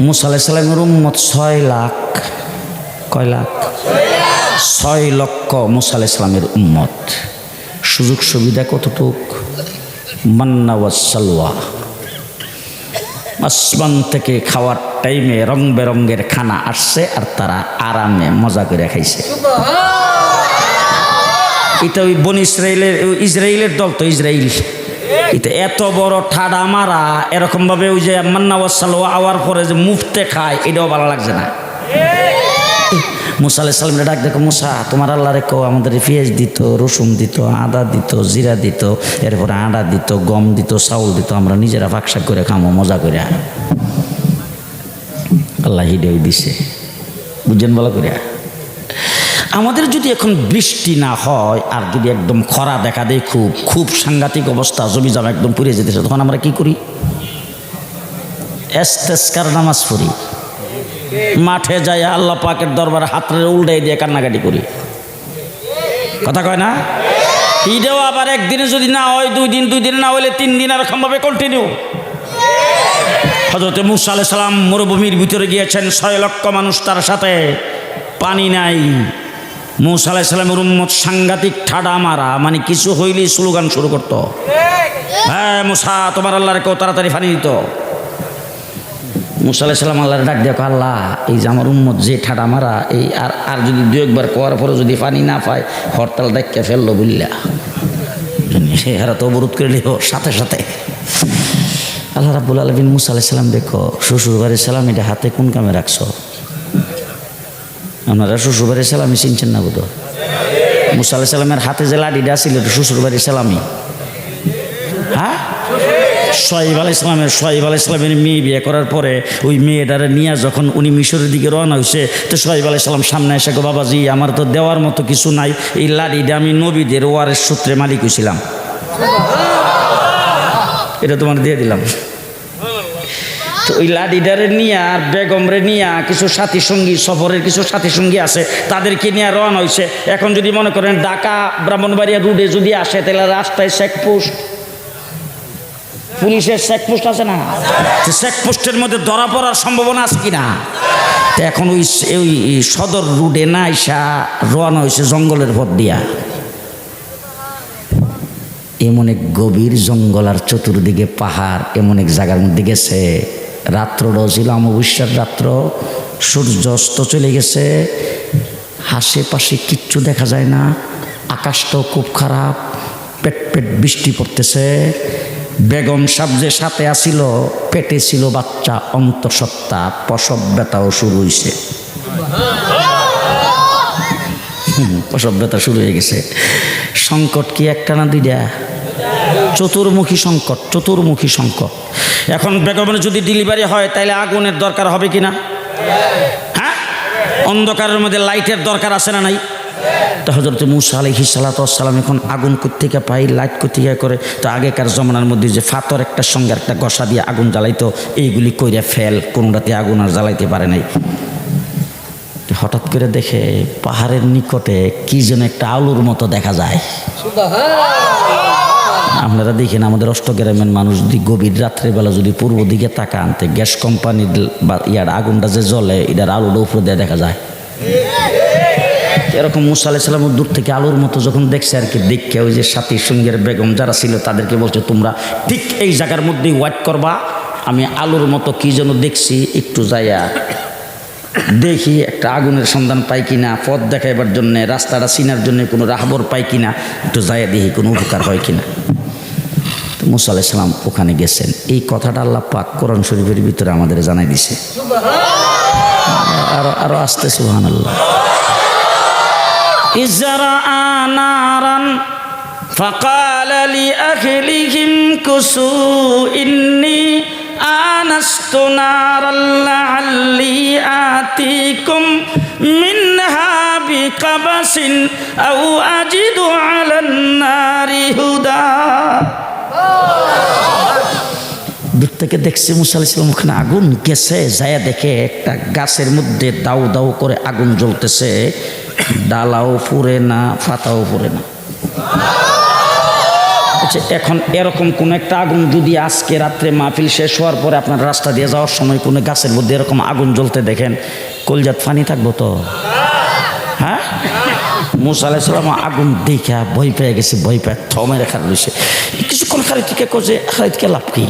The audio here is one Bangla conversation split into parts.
মুসা আলাইহিস সালামের উম্মত 6 লাখ। কয় লাখ? 6 লক্ষ মুসা আলাইহিস সালামের উম্মত। সুযোগ সুবিধা কতটুক? মান্না ওয়াস সালওয়া, আসমান থেকে খাওয়ার টাইমে রং বেরঙ্গের খানা আসছে আর তারা আরামে মজা করে খাইছে। এটা ওই বনি ইসরায়েলের দল তো, ইসরায়েল এটা এত বড় ঠাডা মারা এরকম ভাবে ওই যে মান্না ওয়াস সালওয়া আওয়ার পরে যে মুফতে খায়, এটাও ভালো লাগছে না। মুসা আলাইহিস সালামের ডাক দেখো, মুসা তোমার আল্লাহ রেখো আমাদের পেঁয়াজ দিত, রসুন দিত, আদা দিত, জিরা দিত, এরপরে আটা দিত, গম দিত, চাউল দিত, আমরা নিজেরা ফাঁকশাক করে খামো মজা করে। আল্লাহ হিদায়াত দিছে, বুঝছেন ভালো করে। আমাদের যদি এখন বৃষ্টি না হয় আর যদি একদম খরা দেখা দেয়, খুব খুব সাংঘাতিক অবস্থা, জমি জমা একদম পুড়ে যেতেছে, তখন আমরা কি করি? ইস্তেসকার নামাজ পড়ি, মাঠে যাই আল্লাহ পাকের দরবারে হাতরে উল্টাই দিয়ে কান্নাকাটি করি। কথা কয় না? ঈদেও আবার একদিনে যদি না হয়, 2 দিন, 2 দিন না হইলে 3 দিন এরকম ভাবে কন্টিনিউ। হযরত মুসা আলাইহিস সালাম মরুভূমির ভিতরে গিয়েছেন, 6 লক্ষ মানুষ তার সাথে, পানি নাই। মুসা আলাইহিস সালামের উম্মত সাংঘাতিক ঠাডা মারা, মানে কিছু হইলেই স্লোগান শুরু করতো, হ্যাঁ মুসা তোমার আল্লাহর কেউ তাড়াতাড়ি পানি দিত। মুসা আলাইহিস সালাম আল্লাহর ডাক দেখো, আল্লাহ এই যে আমার উম্মত যে ঠাডা মারা, এই আর যদি 2-1 কোয়ার পরে যদি পানি না পায়, হরতাল ডাক্কা ফেললো বুঝলা, এরা তো অবরোধ করে নিল সাথে সাথে। আল্লাহ রাব্বুল আলামিন মুসা আলাইহিস সালাম দেখো, শ্বশুর বাড়ির সালাম এটা হাতে কোন কামে রাখছো? আপনারা শ্বশুর বাড়ির সালামি চিনছেন না বোধ? মুসা আলাইহিস সালামের হাতে যে লাঠিটা ছিল শ্বশুর বাড়ির সালামি। হ্যাঁ, সোহাইব আলাইহিস সালামের মেয়ে বিয়ে করার পরে ওই মেয়েটারে নিয়ে যখন উনি মিশরের দিকে রওনা হয়েছে, তো সোহাইব আলাইহিস সালাম সামনে এসে গো বাবাজি আমার তো দেওয়ার মতো কিছু নাই, এই লাঠিটা আমি নবীদের ওয়ারের সূত্রে মালিক হয়েছিলাম, এটা তোমার দিয়ে দিলাম। তো ওই লাঠিটারে নিয়ে আর বেগমরে নিয়ে কিছু সাথী সঙ্গী, সফরের কিছু সাথী সঙ্গী আছে, তাদেরকে নিয়ে রওনা হয়েছে। এখন যদি মনে করেন ঢাকা ব্রাহ্মণবাড়িয়া রুটে যদি আসে, তাহলে রাস্তায় চেকপোস্ট, পুলিশের চেকপোস্ট আছে না, চেকপোস্টের মধ্যে ধরা পড়ার সম্ভাবনা আছে কিনা। তো এখন ওই সদর রুটে না আইসা রওনা হয়েছে জঙ্গলের পথ দিয়া। এমন এক গভীর জঙ্গল আর চতুর্দিকে পাহাড়, এমন এক জায়গার মধ্যে গেছে। রাত্রটাও ছিল অমাবস্যার রাত্র, সূর্য অস্ত চলে গেছে, আশেপাশে কিচ্ছু দেখা যায় না, আকাশটাও খুব খারাপ, পেট পেট বৃষ্টি পড়তেছে। বেগম সাহেব যে সাথে আসিল, পেটে ছিল বাচ্চা, অন্তঃসত্ত্বা, প্রসব ব্যথাও শুরু হয়েছে, প্রসব ব্যথা শুরু হয়ে গেছে। সংকট কি একটা না দুইটা? চতুর্মুখী সংকট, চতুর্মুখী সংকট। এখন বেগমের যদি ডেলিভারি হয় তাহলে আগুনের দরকার হবে কিনা? হ্যাঁ, অন্ধকারের মধ্যে লাইটের দরকার আছে না নাই? তো হযরত মুসা আলাইহিস সালাম এখন আগুন কোত্থেকে পাই, লাইট কোত্থেকে করে? তো আগেকার জমানার মধ্যে যে ফাতর একটার সঙ্গে একটা গসা দিয়ে আগুন জ্বালাইতো, এইগুলি কইরা ফেল, কোনোটাতে আগুন আর জ্বালাইতে পারে নাই। হঠাৎ করে দেখে পাহাড়ের নিকটে কি যেন একটা আলুর মতো দেখা যায়। আপনারা দেখেন আমাদের অষ্টগ্রামের মানুষ যদি গভীর রাত্রেবেলা যদি পূর্ব দিকে তাকান, তো গ্যাস কোম্পানির বা ইয়ার আগুনটা যে জ্বলে, এটার আলুটা উপরে দিয়ে দেখা যায়। এরকম মুসা আলাইহিস সালাম দূর থেকে আলুর মতো যখন দেখছে আর কি, দেখে ওই যে সাথী সঙ্গের বেগম যারা ছিল তাদেরকে বলছে, তোমরা ঠিক এই জায়গার মধ্যেই ওয়েট করবা, আমি আলুর মতো কি যেন দেখছি, একটু যাইয়া দেখি একটা আগুনের সন্ধান পাই কিনা, পথ দেখাইবার জন্যে, রাস্তাটা চিনার জন্য কোনো রাহবর পাই কিনা, একটু যাইয়া দেখি কোনো উপকার হয় কিনা। তো মুসা আলাইহিস সালাম ওখানে গেছেন। এই কথাটা আল্লাহ পাক কোরআন শরীফের ভিতরে আমাদের জানাই দিছে। আরো আসতে সুবহানাল্লাহ। ইজরা নারান ফাকালা লিআহলিহিম কুসু ইন্নী আনাস্তু নারান লাআল্লি আতিকুম মিনহা বিকাবাসিন আও আজিদু আলান নারি হুদা। দূর থেকে দেখছে মুসা আলাইহিস সালাম ওখানে আগুন গেছে, যায় দেখে একটা গাছের মধ্যে দাউ দাউ করে আগুন জ্বলতেছে, ডালাও পুড়ে না, পাতাও পুড়ে না। আচ্ছা, এখন এরকম কোন একটা আগুন যদি আজকে রাত্রে মাহফিল শেষ হওয়ার পরে আপনার রাস্তা দিয়ে যাওয়ার সময় কোনো গাছের মধ্যে এরকম আগুন জ্বলতে দেখেন, কলজাত ফানি থাকবো তো? হ্যাঁ, মুসা আলাইহিস সালাম আগুন দেখা ভয় পেয়ে গেছে, ভয় পেয়ে থমে রেখা রয়েছে। কিছুক্ষণ খালিদকে করছে, খালিদকে লাভ কি?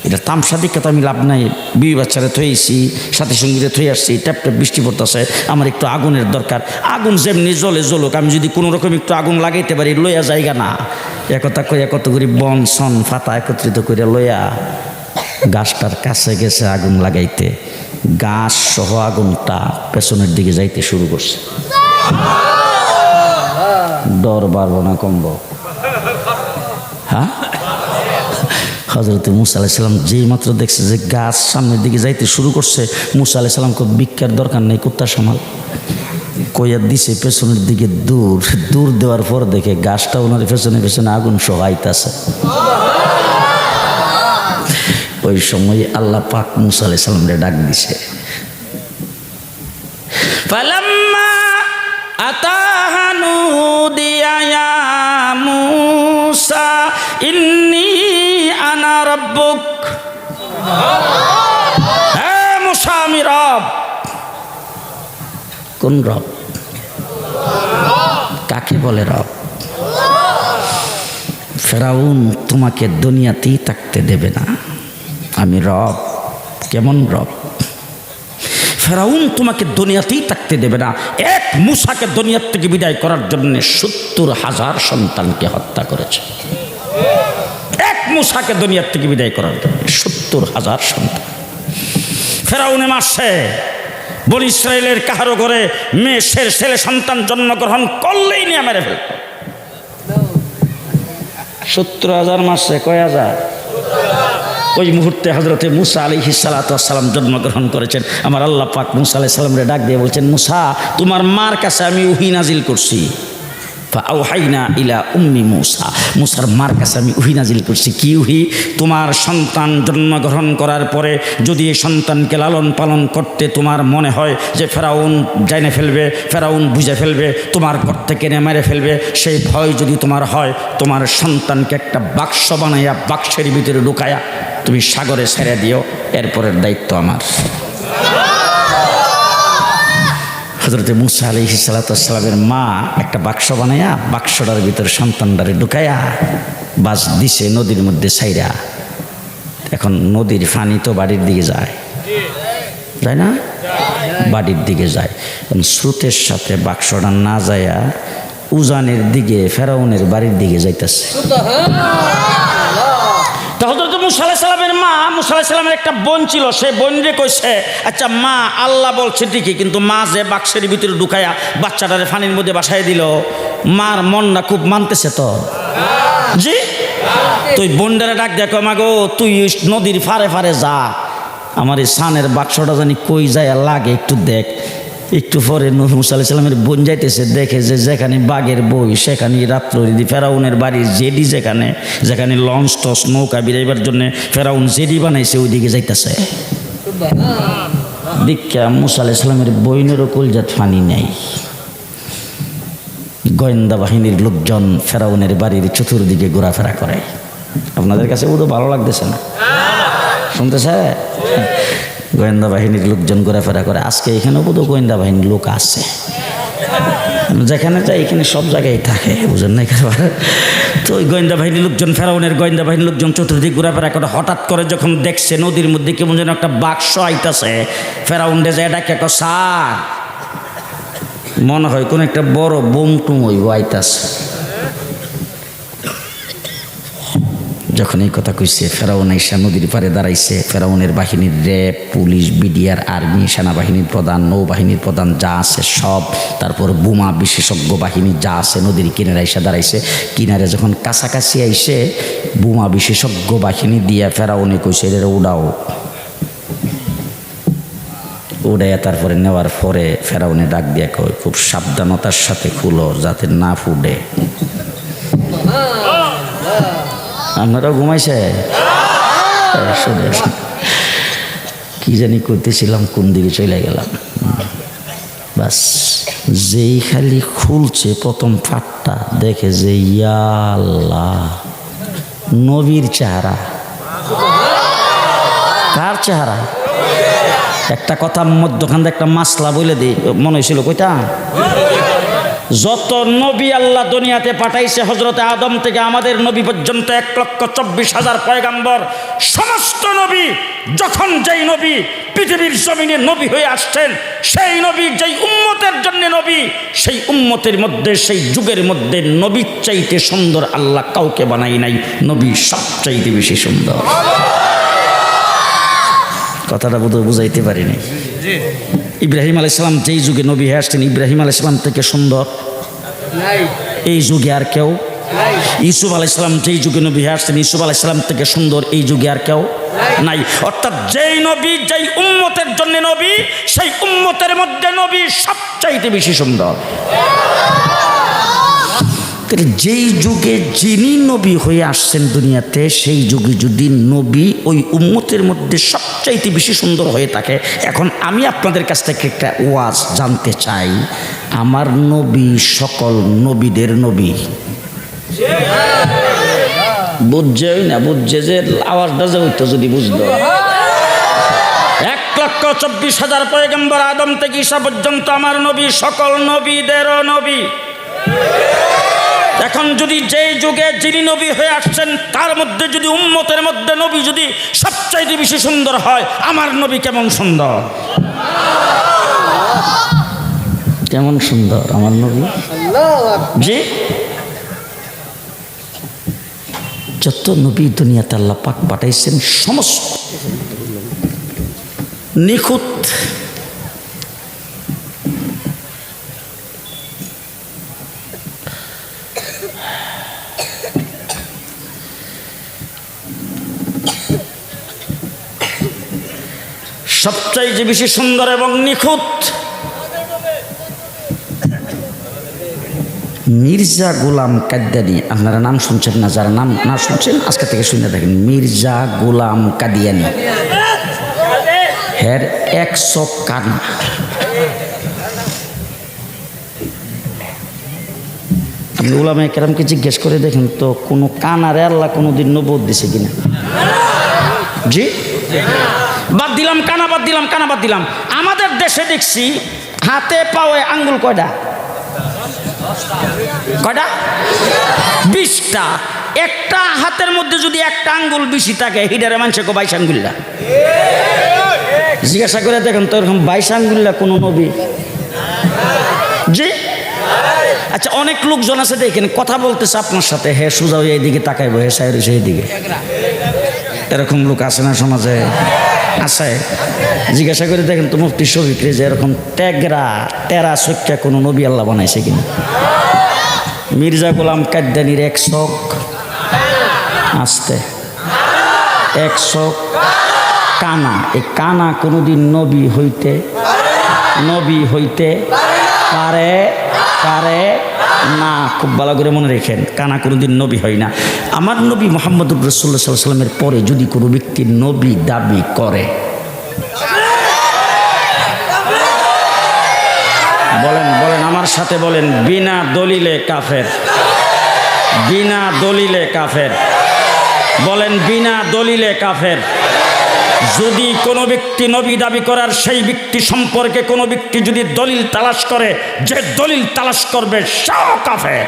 এটা তামসা দিকে তো আমি লাভ নাই, বিবি বাচ্চারা থইছি, সাথী সঙ্গীরে থই আসছি, ট্যাপ ট্যাপ বৃষ্টি পড়তেছে, আমার একটু আগুনের দরকার। আগুন যেমনি জ্বলে জ্বলুক, আমি যদি কোনো রকম একটু আগুন লাগাইতে পারি লইয়া জায়গা না। একথা কইয়া কত করে বন সন ফাতা একত্রিত করে লইয়া গাছটার কাছে গেছে আগুন লাগাইতে, গাছ সহ আগুনটা পেছনের দিকে যাইতে শুরু করছে। ডর বাড়বো না কমবো? হ্যাঁ, হযরত মুসা আলাইহিস সালাম যেই মাত্র দেখছে যে গাছ সামনের দিকে যাইতে শুরু করছে, মুসা আলাইহিস সালামকে ভিক্ষার দরকার নেই, কুত্তা সামাল কইয়া দিছে পেছনের দিকে দূর দূর দেওয়ার পর দেখে গাছটা ওনার পেছনে পেছনে আগুন সহ আইতাছে। ওই সময় আল্লাহ পাক মুসা আলাইহিস সালামরে ডাক দিছে, ফালাম্মা আতাহা নুদিয়া ইয়া মুসা ইন্নী আনা রাব্বুক। হে মুসা, আমি রব। কোন রব? কাকে বলে রব? ফেরাউন তোমাকে দুনিয়াতেই থাকতে দেবে না, আমি রব। কেমন রব? ফেরাউন তোমাকে দুনিয়াতেই থাকতে দেবে না। এক মুসাকে দুনিয়ার থেকে বিদায় করার জন্য ৭০,০০০ সন্তানকে হত্যা করেছে। এক মুসাকে দুনিয়ার থেকে বিদায় করার জন্য ৭০,০০০ সন্তান ফেরাউনে মারছে। বনী ইসরায়েলের কাহারো ঘরে মেয়ের ছেলে সন্তান জন্মগ্রহণ করলেই নিয়ে মেরে ফেলত। ৭০,০০০ মারছে, কয় হাজার? ওই মুহূর্তে হযরতে মুসা আলাইহিস সালাতু ওয়াস সালাম জন্মগ্রহণ করেছেন। আমার আল্লাহ পাক মুসা আলাইহিস সালামরে ডাক দিয়ে বলছেন, মুসা, তোমার মার কাছে আমি ওহী নাজিল করছি। ফাআওহাইনা ইলা উম্মি মুসা, মুসার মার কাছে আমি ওহী নাজিল করছি। কি ওহী? তোমার সন্তান জন্মগ্রহণ করার পরে যদি এই সন্তানকে লালন পালন করতে তোমার মনে হয় যে ফেরাউন জানে ফেলবে, ফেরাউন বুঝে ফেলবে, তোমার ঘর থেকে মেরে ফেলবে, সেই ভয় যদি তোমার হয়, তোমার সন্তানকে একটা বাক্স বানাইয়া বাক্সের ভিতরে ঢুকায়া তুমি সাগরে ছেড়ে দিও, এরপরের দায়িত্ব আমার। হযরতে মুসা আলাইহিস সালাতু ওয়াস সালামের মা একটা বাক্স বানাইয়া বাক্সটার ভিতরে সন্তানটারে ঢুকাইয়া বাস দিছে নদীর মধ্যে ছাইরা। এখন নদীর পানি তো বাড়ির দিকে যায়, যায় না? বাড়ির দিকে যায়। এখন স্রোতের সাথে বাক্সটা না যায়া উজানের দিকে ফেরাউনের বাড়ির দিকে যাইতেছে। হযরত মুসা আলাইহিস সালামের মা, মুসা আলাইহিস সালামের একটা বোন ছিল, সেই বোনরে কইছে, আচ্ছা মা, আল্লাহ বলছে ঠিকই, কিন্তু মা যে বাক্সের ভিতরে ঢুকায়া বাচ্চাটারে পানির মধ্যে বাসায় দিল, মার মনটা খুব মানতেছে তো? জি। তুই বোনটারে ডাক দেখো, মা গো, তুই নদীর ফারে ফারে যা, আমার এই সানের বাক্সটা জানি কই যায় লাগে একটু দেখ। একটু পরে মুসা আলাইহিস সালামের বোন যাইতেছে, দেখে যে যেখানে বাঘের বই সেখানে রাত্র ফেরাউনের বাড়ির জেডি, যেখানে যেখানে লঞ্চ টস নৌকা বিরাইবার জন্য ফেরাউন জেডি বানাইছে, ওই দিকে যাইতেছে। দীক্ষা মুসা আলাইহিস সালামের বইনেরও কলজাত ফানি নেই। গোয়েন্দা বাহিনীর লোকজন ফেরাউনের বাড়ির চতুর্দিকে ঘোরাফেরা করে। আপনাদের কাছে বোধ ভালো লাগতেছে না? শুনতেছে? গোয়েন্দা বাহিনীর লোকজন ঘোরাফেরা করে। আজকে এখানেও বোধ গোয়েন্দা বাহিনীর লোক আছে, যেখানে যায় এখানে সব জায়গায় থাকে, বুঝেন না? তো ওই গোয়েন্দা বাহিনীর লোকজন, ফেরাউনের গোয়েন্দা বাহিনীর লোকজন চতুর্দিকে ঘোরাফেরা করে। হঠাৎ করে যখন দেখছে নদীর মধ্যে কেমন যেন একটা বাক্স আইতাছে, ফেরাউন ডে যায় ডাকে, স্যার, মনে হয় কোন একটা বড় বোম টুম হইব আইতাছে। যখন এই কথা কইছে, ফেরাউন আইসা নদীর পারে দাঁড়াইছে। ফেরাউনের বাহিনীর র্যাব, পুলিশ, বিডিআর, আর্মি, সেনাবাহিনীর প্রধান, নৌবাহিনীর প্রধান যা আছে সব, তারপর বোমা বিশেষজ্ঞ বাহিনী যা আছে নদীর কিনারে আইসা দাঁড়াইছে। কিনারে যখন কাছাকাছি আইসে বোমা বিশেষজ্ঞ বাহিনী দিয়া ফেরাউনে কইছে, এর উড়াও। উড়াইয়া তারপরে নেওয়ার পরে ফেরাউনে ডাক দিয়া কয়, খুব সাবধানতার সাথে খুলো যাতে না ফুটে। আপনারা ঘুমাইছে? কি জানি করতেছিলাম, কোন দিকে চলে গেলাম। বাস যেই খালি খুলছে প্রথম ফাটটা, দেখে যে ইয়া আল্লাহ, নবীর চেহারা। কার চেহারা? একটা কথা মধ্যখান দিয়ে একটা মাসলা বলে দিই, মনে হয়েছিল কইটা, যত নবী আল্লাহ দুনিয়াতে পাঠাইছে হযরতে আদম থেকে আমাদের নবী পর্যন্ত 1,24,000 পয়গাম্বর, সমস্ত নবী যখন যেই নবী পৃথিবীর জমিনে নবী হয়ে আসছেন, সেই নবী যেই উম্মতের জন্য নবী, সেই উম্মতের মধ্যে সেই যুগের মধ্যে নবীর চাইতে সুন্দর আল্লাহ কাউকে বানাই নাই। নবী সবচাইতে বেশি সুন্দর। কথাটা বোধহয় বুঝাইতে পারিনি। ইব্রাহিম আলাইহিস সালাম যেই যুগে নবী হয়ে আসছেন, ইব্রাহিম আলাইহিস সালাম থেকে সুন্দর এই যুগে আর কেউ। ইউসুফ আলাইহিস সালাম যেই যুগে নবী হয়ে আসছেন, ইউসুফ আলাইহিস সালাম থেকে সুন্দর এই যুগে আর কেউ নাই। অর্থাৎ যেই নবী যেই উম্মতের জন্য নবী, সেই উম্মতের মধ্যে নবী সবচাইতে বেশি সুন্দর। যেই যুগে যিনি নবী হয়ে আসছেন দুনিয়াতে, সেই যুগে যদি নবী ওই উম্মতের মধ্যে সবচাইতে বেশি সুন্দর হয়ে থাকে, এখন আমি আপনাদের কাছ থেকে একটা ওয়াজ জানতে চাই, আমার নবী সকল নবীদের নবী। বুঝছে না? বুঝছে যে আওয়াজটা যে হইতো যদি বুঝলো। 1,24,000 পয়গম্বর আদম থেকে ঈসা পর্যন্ত আমার নবী সকল নবীদেরও নবী। এখন যদি যেই যুগে যিনি নবী হয়ে আসছেন তার মধ্যে যদি উম্মতের মধ্যে নবী যদি সবচাইতে বেশি সুন্দর হয়, আমার নবী কেমন সুন্দর, কেমন সুন্দর আমার নবী। জি, যত নবী দুনিয়াতে আল্লাহ পাক পাঠাইছেন সমস্ত নিখুঁত। সবচাইতে বেশি সুন্দর এবং নিখুঁত মির্জা গোলাম কাদিয়ানি। আপনারা নাম শুনছেন না? যারা নাম না শুনছেন আজকে থেকে শুনে দেখেন, মির্জা গোলাম কাদিয়ানি। হের 100 কানা। আপনি উলামায়ে কেরামকে জিজ্ঞেস করে দেখেন তো, কোনো কানারে আল্লাহ কোনোদিন নবুয়ত দিছে কিনা? জি, বাদ দিলাম কানা, বাদ দিলাম কানা, বাদ দিলাম। আমাদের দেশে দেখছি হাতে পাওয়ে আঙ্গুল কয়টা? কয়টা? 20টা। একটা হাতের মধ্যে যদি একটা আঙ্গুল বেশি থাকে, হিডারে মানুষে 22 আঙ্গুল্লা। জিজ্ঞাসা করে দেখেন তো, এরকম 22 আঙ্গুল্লা কোন নবী? জি, আচ্ছা, অনেক লোকজন আছে দেখেন কথা বলতেছে আপনার সাথে, হে সোজা হয়ে এইদিকে তাকাইবো, হে সাইড সেই দিকে। এরকম লোক আছে না সমাজে? আছে। জিজ্ঞাসা করে দেখেন তো মুফতি শফিকরে, যে এরকম টেরা চোখা কোনো নবী আল্লাহ বানাইছে কিনা? মির্জা গোলাম কাদিয়ানির 100 আসতে 100 কানা। এই কানা কোনোদিন নবী হইতে পারে না। খুব ভালো করে মনে রেখেন, কানা কোনোদিন নবী হয় না। আমার নবী মুহাম্মদুর রাসূলুল্লাহ সাল্লাল্লাহু আলাইহি ওয়াসাল্লামের পরে যদি কোনো ব্যক্তি নবী দাবি করে, বলেন আমার সাথে বলেন, বিনা দলিলে কাফের। বিনা দলিলে কাফের। বলেন বিনা দলিলে কাফের। যদি কোনো ব্যক্তি নবী দাবি করার সেই ব্যক্তি সম্পর্কে কোনো ব্যক্তি যদি দলিল তালাশ করে, যে দলিল তালাশ করবে সেও কাফের।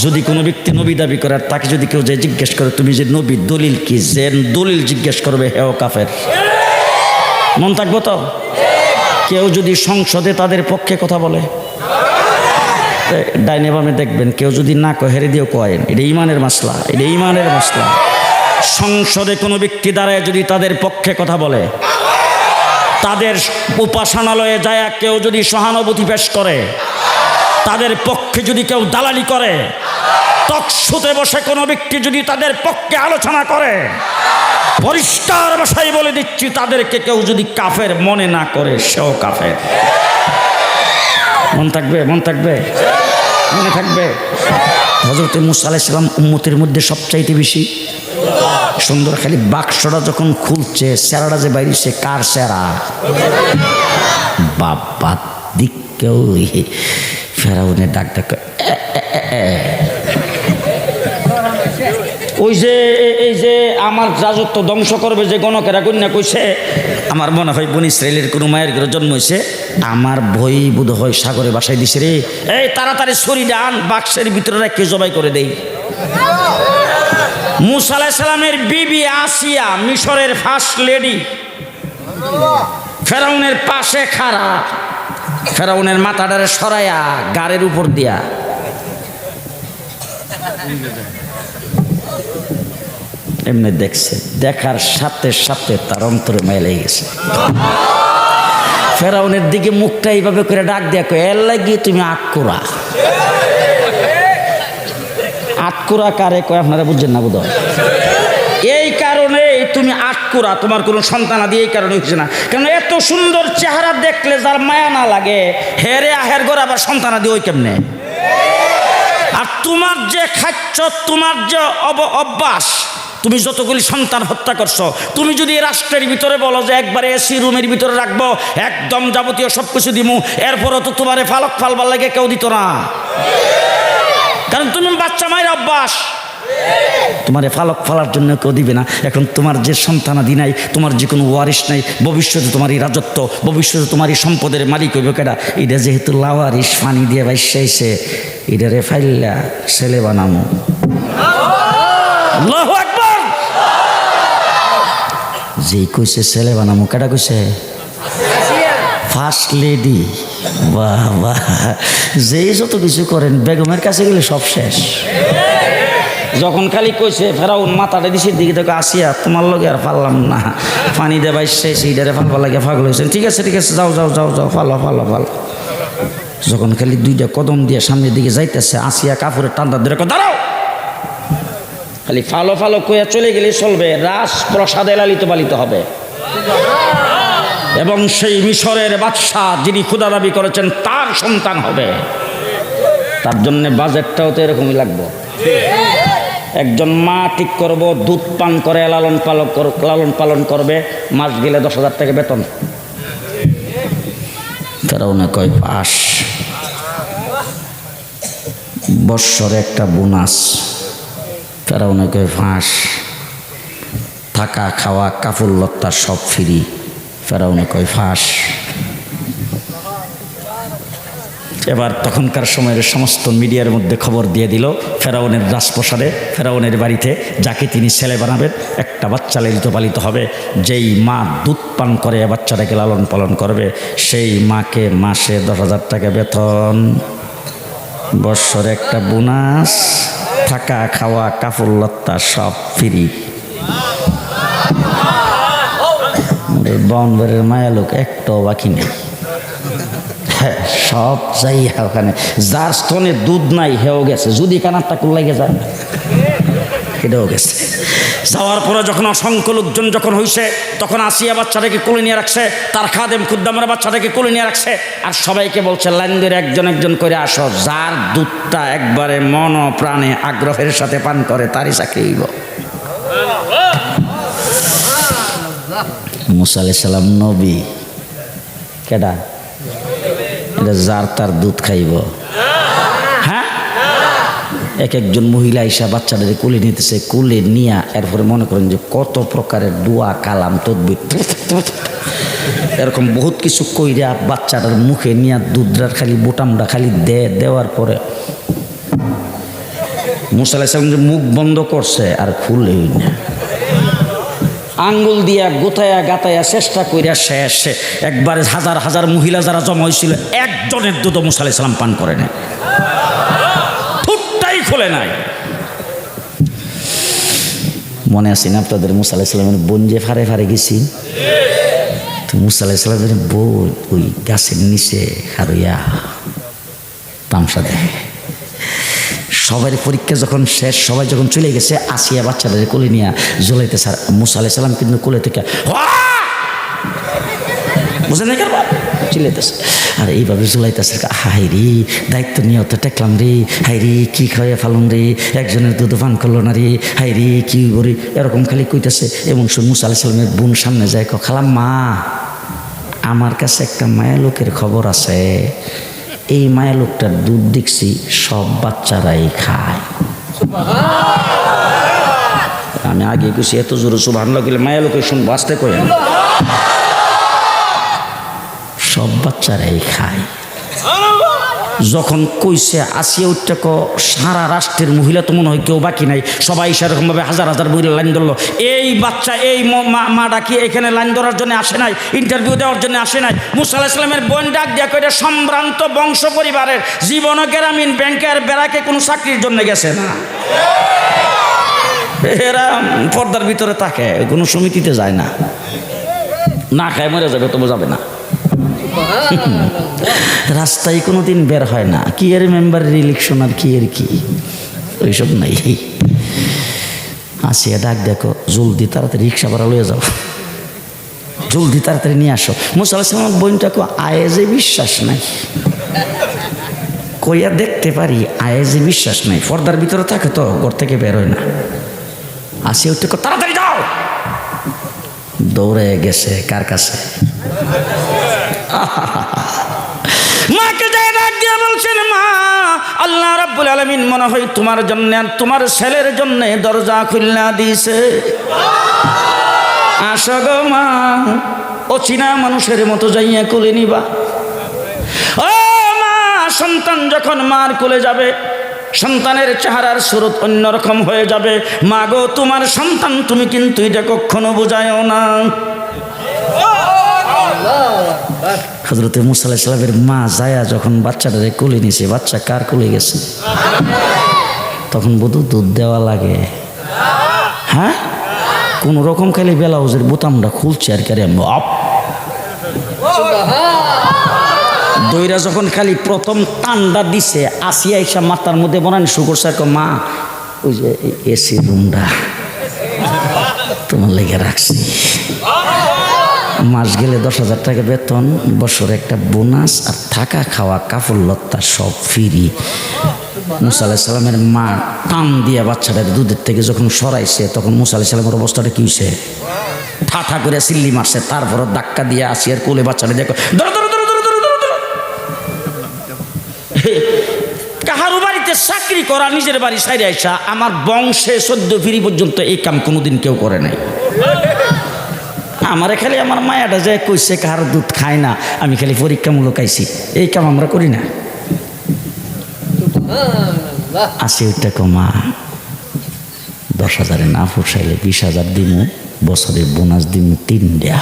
যদি কোনো ব্যক্তি নবী দাবি করার তাকে যদি কেউ যে জিজ্ঞেস করে তুমি যে নবী, দলিল কি, যে দলিল জিজ্ঞেস করবে হেও কাফের। মন থাকবো তো? কেউ যদি সংসদে তাদের পক্ষে কথা বলে, ডাইনে বামে দেখবেন, কেউ যদি না কয় হেরে দিয়েও কয়েন, এটা ইমানের মাসলা, এটা ইমানের মাসলা। সংসদে কোনো ব্যক্তি দাঁড়ায় যদি তাদের পক্ষে কথা বলে, তাদের উপাসনালয়ে যায় কেউ যদি সহানুভূতি পেশ করে, তাদের পক্ষে যদি কেউ দালালি করে, টকশোতে বসে কোনো ব্যক্তি যদি তাদের পক্ষে আলোচনা করে, পরিষ্কার ভাষায় বলে দিচ্ছি, তাদেরকে কেউ যদি কাফের মনে না করে সেও কাফের। মন থাকবে? মনে থাকবে। হযরত মুসা আলাইহিস সালাম উম্মতের মধ্যে সবচাইতে বেশি সুন্দর। খালি বাক্সটা যখন খুলছে, চেহারাটা যে বাইরেছে, কার চেহারা? বাবা দিকেও ফেরাউনের ডাক ওই যে এই যে আমার রাজত্ব ধ্বংস করবে যে গণকেরা কন্যা কইছে, আমার মনে হয় বনি ইসরায়েলের কোনো মায়ের ঘরে জন্ম হয়েছে, আমার ভয় বোধ হয় সাগরে বাসায় দিছে রে। এই তাড়াতাড়ি ছড়িটা আন, বাক্সের ভিতরে রেখে জবাই করে দেই। মুসা আলাইহিস সালামের বিবি আসিয়া, মিশরের ফার্স্ট লেডি, ফেরাউনের পাশে খাড়া, ফেরাউনের মাথাটারে সরাইয়া গাড়ির উপর দিয়া এমনি দেখছে, দেখার সাথে সাথে তার অন্তরে মায়া লেগে গেছে। ফেরাউনের দিকে মুখটা এইভাবে করে ডাক দিয়া কয়, এর লাগিয়ে তুমি আটকুরা। আটকুরা কারে কয় আপনারা বুঝছেন না বোধহয়। এই কারণে তুমি আটকুরা, তোমার কোনো সন্তান আদি এই কারণে হচ্ছে না। কারণ এত সুন্দর চেহারা দেখলে যার মায়া না লাগে, হেরে আহের গড় আবার সন্তান আদি ওই কেমনে। আর তোমার যে খাচ্ছ, তোমার যে অভ্যাস, তুমি যতগুলি সন্তান হত্যা করছো, তুমি যদি রাষ্ট্রের ভিতরে বলো যে একবারে এসি রুমের ভিতরে রাখবো, একদম যাবতীয় সব কিছু দিমু, এরপরও তো তোমারে ফালক ফালবার লাগে কেউ দিত না। কারণ তুমি বাচ্চা মায়ের অভ্যাস, তোমারে ফালক ফালার জন্য কেউ দিবে না। এখন তোমার যে সন্তানাদি নাই, তোমার যে কোনো ওয়ারিশ নাই, ভবিষ্যতে তোমার এই রাজত্ব, ভবিষ্যতে তোমার এই সম্পদের মালিক হইবে কেডা? এটা যেহেতু লাওয়ারিশ পানি দিয়ে ভাইসাইছে, এটারে ফাইল্লা ছেলে বানামো। আল্লাহু আকবার। যেই কইছে ছেলে বানামো, কেডা কইছে? First lady. বাহ বাহ, যেই যত কিছু করেন বেগমের কাছে গেলে সব শেষ। যখন খালি কইছে ফেরাউন মাথাটা দিছে দিকে তোকে আসিয়া, তোমার লগে আর পারলাম না, পানি দেবাই শেষ, এইটারে ফালবা লাগে পাগল হয়েছেন। ঠিক আছে ঠিক আছে, যাও যাও যাও যাও, ফালো ফালো ফালো। যখন খালি দুইটা কদম দিয়ে সামনের দিকে যাইতেছে, আসিয়া কাপড়ের টান্ডা ধরে দাঁড়াও, খালি ফালো ফালো কইয়া চলে গেলে চলবে, রাজ প্রসাদে লালিত পালিত হবে। এবং সেই মিশরের বাদশাহ যিনি ক্ষুধা দাবি করেছেন তার সন্তান হবে। তার জন্য বাজেটটাও তো এরকমই লাগবে। একজন মা ঠিক করব, দুধ পান করে লালন পালন করবে, মাস গেলে 10,000 টাকা বেতন। ফেরাউনে কয় পাস, বৎসরে একটা বোনাস। ফেরাউনে কয় ফাঁস, থাকা খাওয়া কাপড় লত্তা সব ফ্রি। ফেরাউনে কয় ফাঁস। এবার তখনকার সময়ের সমস্ত মিডিয়ার মধ্যে খবর দিয়ে দিল, ফেরাউনের রাজপ্রাসাদে, ফেরাউনের বাড়িতে যাকে তিনি ছেলে বানাবেন, একটা বাচ্চা লালিত পালিত হবে। যেই মা দুধ পান করে বাচ্চাটাকে লালন পালন করবে, সেই মাকে মাসে 10,000 টাকা বেতন, বৎসরে একটা বোনাস, থাকা খাওয়া কাপড় লত্তা সব ফ্রি। বনবারের মায়া লোক একটাও বাকি নেই, সব যাই ওখানে। যার স্তনে দুধ নাই হেও গেছে, যদি কানারটা কুল্লাইগে যায় সেটাও গেছে। যাওয়ার পরে যখন অসংখ্য লোকজন যখন হয়েছে, তখন আসিয়া বাচ্চাটাকে কোলে নিয়ে রাখছে, তার খাদেম খুদ্দামরা বাচ্চাটাকে কোলে নিয়ে রাখছে, আর সবাইকে বলছে লাইন ধরে একজন একজন করে আসো, যার দুধটা একবারে মন প্রাণে আগ্রহের সাথে পান করে তারই চাকরি হইব। মুসা আলাইহিস সালাম নবী, কেডা? এটা যার তার দুধ খাইব। হ্যাঁ, এক একজন মহিলা এসে বাচ্চাদের কোলে নিতেছে, কোলে নিয়া এরপরে মনে করেন যে কত প্রকারের দোয়া কালাম তদবির এরকম বহুত কিছু কইরা বাচ্চাটার মুখে নিয়া দুধটার খালি বোটামটা খালি দেওয়ার পরে মুসা আলাইহিস সালাম যে মুখ বন্ধ করছে আর খুলেই না, আঙ্গুল দিয়া গোতায়া গাতায়া চেষ্টা কইরা শেষ। একবারে হাজার হাজার মহিলা যারা জমা হয়েছিল, একজনের দুধ মুসা আলাইহিস সালাম পান করে নাই, ঠোঁটটাই খোলে নাই। মনে আছে না আপনাদের মুসা আলাইহিস সালামের বোন যে ফারে ফারে গেছি, তো মুসা আলাইহিস সালামের বোন ওই গাছের নিচে হারইয়া তামসা দেয়। সবার পরীক্ষা যখন শেষ, সবাই যখন চলে গেছে, আসিয়া বাচ্চাদের কোলে নিয়ে জ্বলাইতে স্যার মুসা আলাইহিস সালাম কিন্তু কোলে থেকে বুঝলেন না চিলাইতেছে, আর এইভাবে জ্বলাইতেছে। হাই রে, দায়িত্ব নিয়ে অত টেকলাম রে, হাই রে কি খাওয়াইয়া ফালুন রে, একজনের দুধ পান করলো না রে, হাই রে কি করি, এরকম খালি কইতেছে। এবং মুসা আলাইহিস সালামের বোন সামনে যায়, খালাম মা, আমার কাছে একটা মায়া লোকের খবর আছে, এই মায়া লোকটার দুধ দেখছি সব বাচ্চারাই খায়। আমি আগে কইছি এত জোরে সুবহানাল্লাহ কইলে মায়া লোকে শুনবো, আস্তে কইেন। সব বাচ্চারাই খায়। যখন কইছে আসিয়া উঠতে সারা রাষ্ট্রের মহিলা তো মনে হয় কেউ বাকি নাই, সবাই সেরকমভাবে হাজার হাজার মহিলা লাইন ধরলো। এই বাচ্চা এই মাটা কি এখানে লাইন ধরার জন্য আসে নাই, ইন্টারভিউ দেওয়ার জন্য আসে নাই। মুসা আলাইহিস সালামের বোন ডাক দিয়া কইটা সম্ভ্রান্ত বংশ পরিবারের, জীবন গ্রামীণ ব্যাংকের বেড়াকে কোনো চাকরির জন্য গেছে না। এরা পর্দার ভিতরে থাকে, কোনো সমিতিতে যায় না, না খায় মরে যাবে তবু যাবে না। রাস্তায় কোনোদিন বের হয় না, কি এর মেম্বারের ইলেকশন আর কি এর কি ওইসব নাই। আসিয়া ডাক দেখো, জলদি তাড়াতাড়ি রিক্সা ভাড়া লয়ে যাও, জলদি তাড়াতাড়ি নিয়ে আসো। মুসা আলাইহিস সালাম বোনটাকে আয়েজে বিশ্বাস নাই, কইয়া দেখতে পারি আয়েজে বিশ্বাস নাই, পর্দার ভিতরে থাকে তো ঘর থেকে বের হয় না। আসিয়া উঠতে তাড়াতাড়ি যাও, দৌড়ে গেছে কার কাছে? মাকে যায় ডাক দিয়ে বলছেন, মা আল্লাহ রাব্বুল আলামিন মনে হয় তোমার জন্য আর তোমার ছেলের জন্য দরজা খুলনা দিয়েছে, আসো গো মা, অচিনা মানুষের মতো যাইয়া কোলে নিবা। ও মা, সন্তান যখন মার কোলে যাবে সন্তানের চেহারার সুরত অন্যরকম হয়ে যাবে। মা গো, তোমার সন্তান, তুমি কিন্তু এটা কখনো বোঝায়ও না। হযরতে মুসা আলাইহিস সালামের মা যায়া যখন বাচ্চাটারে কোলে নিছে, বাচ্চা কার কোলে গেছে? তখন বোধহয় দুধ দেওয়া লাগে। হ্যাঁ, কোন রকম খালি ব্লাউজের বোতামটা খুলছে আর কি, দইরা যখন খালি প্রথম টান্ডা দিছে, আসিয়া এসে মাথার মধ্যে বনানি শুরু করছে, মা ওই যে এসি রুমটা তোমার লেগে রাখছি, মাস গেলে 10,000 টাকা বেতন, বছরে একটা বোনাস, আর থাকা খাওয়া কাপড় লত্তা সব ফ্রি। মুসা আলাইহিস সালামের মা টান দিয়া বাচ্চাটার দুধের থেকে যখন সরাইছে, তখন মুসা আলাইহিস সালামের অবস্থাটা কি হয়েছে? ঠাঠা করে সিল্লি মারছে, তারপর ধাক্কা দিয়ে আসিয়ার কোলে বাচ্চাটা দেখো, কাহারো বাড়িতে চাকরি করা, নিজের বাড়ি সাইরে আইসা, আমার বংশে 14 পিঁড়ি পর্যন্ত এই কাম কোনোদিন কেউ করে নাই। আমারে খালি আমার মায়াটা যায় কইছে কাহার দুধ খায় না, আমি খালি পরীক্ষামূলক আইছি, এই কাম আমরা করি না। আসি ওইটা কমা 10,000 না ফুসাইলে 20,000 দিমু, বছরে বোনাস দিমু 3 দেয়া।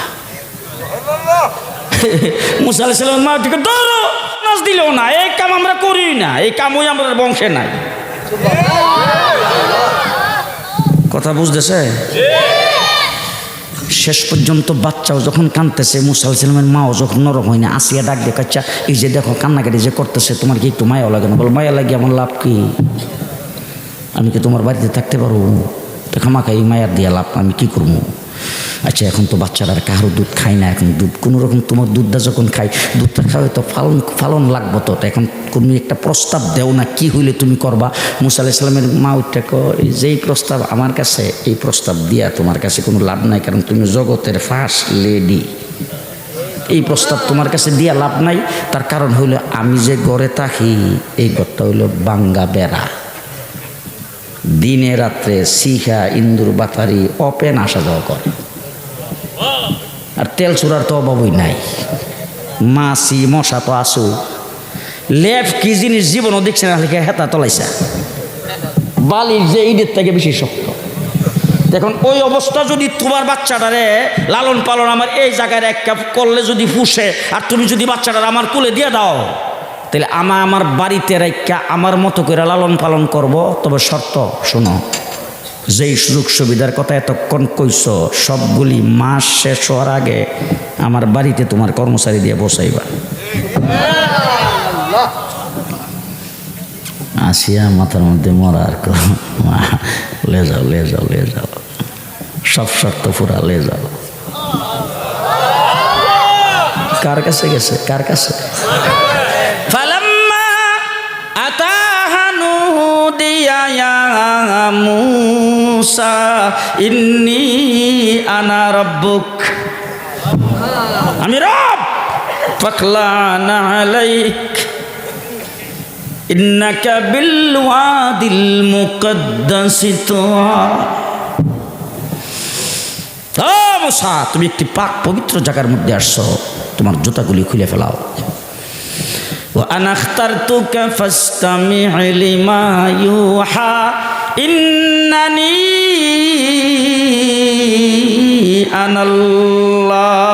মুসা আলাইহিস সালাম মা ঠিক ধরো, বোনাস দিলেও না, এই কাম আমরা করি না, এই কামই আমাদের বংশে নাই। কথা বুঝতেছে? শেষ পর্যন্ত বাচ্চাও যখন কাঁদতেছে, মুসা আলাইহিস সালামের মাও যখন নরম হয় না, আসিয়া ডাক দিয়ে কাচ্চা, এই যে দেখো কান্নাকাটি যে করতেছে, তোমার কি একটু মায়া লাগে না? বল, মায়া লাগে আমার লাভ কি? আমি কি তোমার বাড়িতে থাকতে পারবো? তো খামাখা এই মায়ার দিয়া লাভ, আমি কি করবো? আচ্ছা, এখন তো বাচ্চারা আর কারো দুধ খায় না, এখন দুধ কোনো রকম তোমার দুধটা যখন খাই, দুধটা খাওয়াই তো ফালন লাগবো, তো এখন তুমি একটা প্রস্তাব দেও না, কি হইলে তুমি করবা? মুসা আলাইহিস সালামের মা ওইটা যেই প্রস্তাব আমার কাছে, এই প্রস্তাব দিয়া তোমার কাছে কোনো লাভ নাই, কারণ তুমি জগতের ফার্স্ট লেডি, এই প্রস্তাব তোমার কাছে দিয়া লাভ নাই। তার কারণ হইল আমি যে ঘরে থাকি, এই ঘরটা হইল বাঙ্গা বেড়া, দিনে রাত্রে শিখা ইন্দুর বাতারি ওপেন আসা যাওয়া করে, আর তেল চূড়ার তো অভাবই নাই, মাছি মশা তো আসু, লেপ কি জিনিস জীবনও দেখছে না, লিখে হেতা তলাইছা, বালির যে ঈদের থেকে বেশি শক্ত। দেখুন ওই অবস্থা যদি তোমার বাচ্চাটারে লালন পালন আমার এই জায়গায় এক কাপ করলে যদি ফুসে, আর তুমি যদি বাচ্চাটার আমার কোলে দিয়ে দাও, তাহলে আমার বাড়িতে রাইকা আমার মতো করে লালন পালন করব। তবে শর্ত শোনো, যেই সুযোগ সুবিধার কথা এতক্ষণ কইছ, সবগুলি মাস শেষ হওয়ার আগে আমার বাড়িতে তোমার কর্মচারী দিয়ে বসাইবা। আসিয়া মাথার মধ্যে মরার লে যাও, লে যাও, লে যাও, সব শর্ত পুরা লে যাও। কার কাছে গেছে? কার কাছে? মুসা ইন্নী আনা রাব্বুক, আমি রব, ফাখলানা আলাইক ইন্নাকা বিল ওয়াদিল মুকদ্দাসি তুয়া। মুসা, তুমি একটি পাক পবিত্র জায়গার মধ্যে আসছো, তোমার জুতাগুলি খুলে ফেলাও। ওয়া আনা আখতারতুকা ফাসতামি' লিমা ইউহা ইন্নানি আনাল্লাহ।